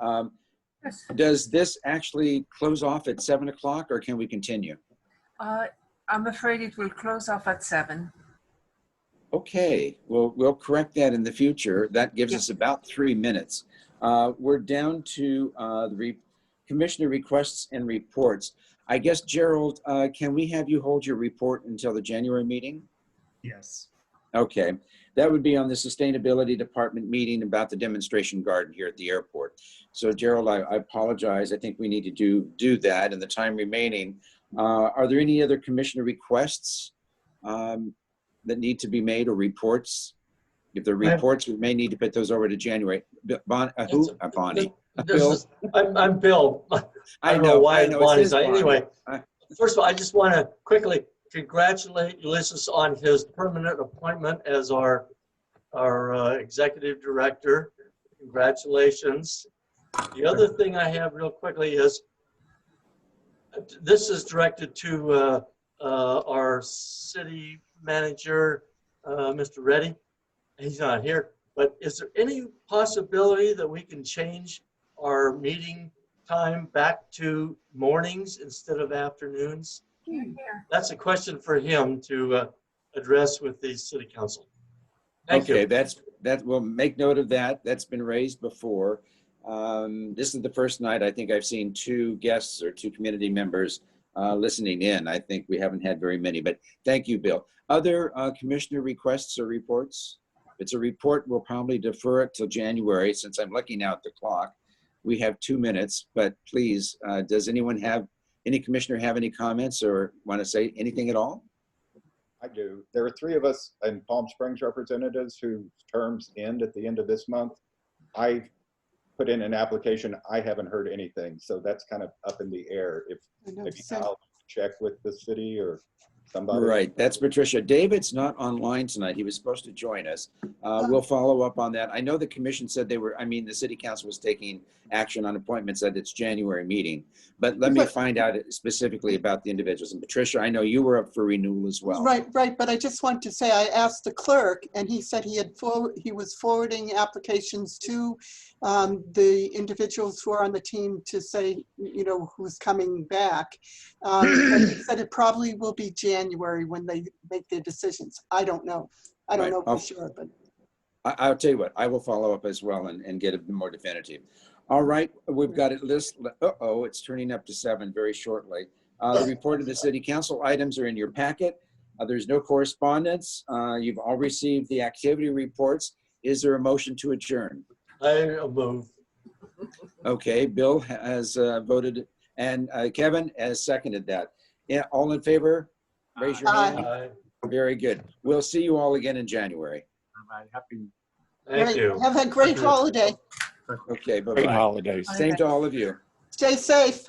Does this actually close off at 7 o'clock or can we continue? I'm afraid it will close off at 7. Okay, well, we'll correct that in the future. That gives us about 3 minutes. We're down to the commissioner requests and reports. I guess, Gerald, can we have you hold your report until the January meeting? Yes. Okay, that would be on the Sustainability Department meeting about the demonstration garden here at the airport. So Gerald, I apologize. I think we need to do that in the time remaining. Are there any other commissioner requests that need to be made or reports? If there are reports, we may need to put those over to January. Bonnie? Bill? I'm Bill. I don't know why Bonnie's not. Anyway, first of all, I just want to quickly congratulate Ulysses on his permanent appointment as our executive director. Congratulations. The other thing I have real quickly is, this is directed to our city manager, Mr. Reddy. He's not here, but is there any possibility that we can change our meeting time back to mornings instead of afternoons? That's a question for him to address with the city council. Thank you. That we'll make note of that. That's been raised before. This is the first night I think I've seen 2 guests or 2 community members listening in. I think we haven't had very many, but thank you, Bill. Other commissioner requests or reports? If it's a report, we'll probably defer it till January since I'm looking at the clock. We have 2 minutes, but please, does any commissioner have any comments or want to say anything at all? I do. There are 3 of us in Palm Springs representatives whose terms end at the end of this month. I put in an application. I haven't heard anything. So that's kind of up in the air. If I'll check with the city or somebody. Right, that's Patricia. David's not online tonight. He was supposed to join us. We'll follow up on that. I know the commission said the city council was taking action on appointments at its January meeting, but let me find out specifically about the individuals. And Patricia, I know you were up for renewal as well. Right. But I just want to say, I asked the clerk and he said he was forwarding applications to the individuals who are on the team to say, who's coming back. But he said it probably will be January when they make their decisions. I don't know. I don't know for sure, but. I'll tell you what, I will follow up as well and get it more definitive. All right, we've got it listed. It's turning up to 7 very shortly. The report of the city council items are in your packet. There's no correspondence. You've all received the activity reports. Is there a motion to adjourn? I move. Okay, Bill has voted and Kevin has seconded that. Yeah, all in favor? Raise your hand. Aye. Very good. We'll see you all again in January. Thank you. Have a great holiday. Okay, bye-bye. Great holidays. Same to all of you. Stay safe.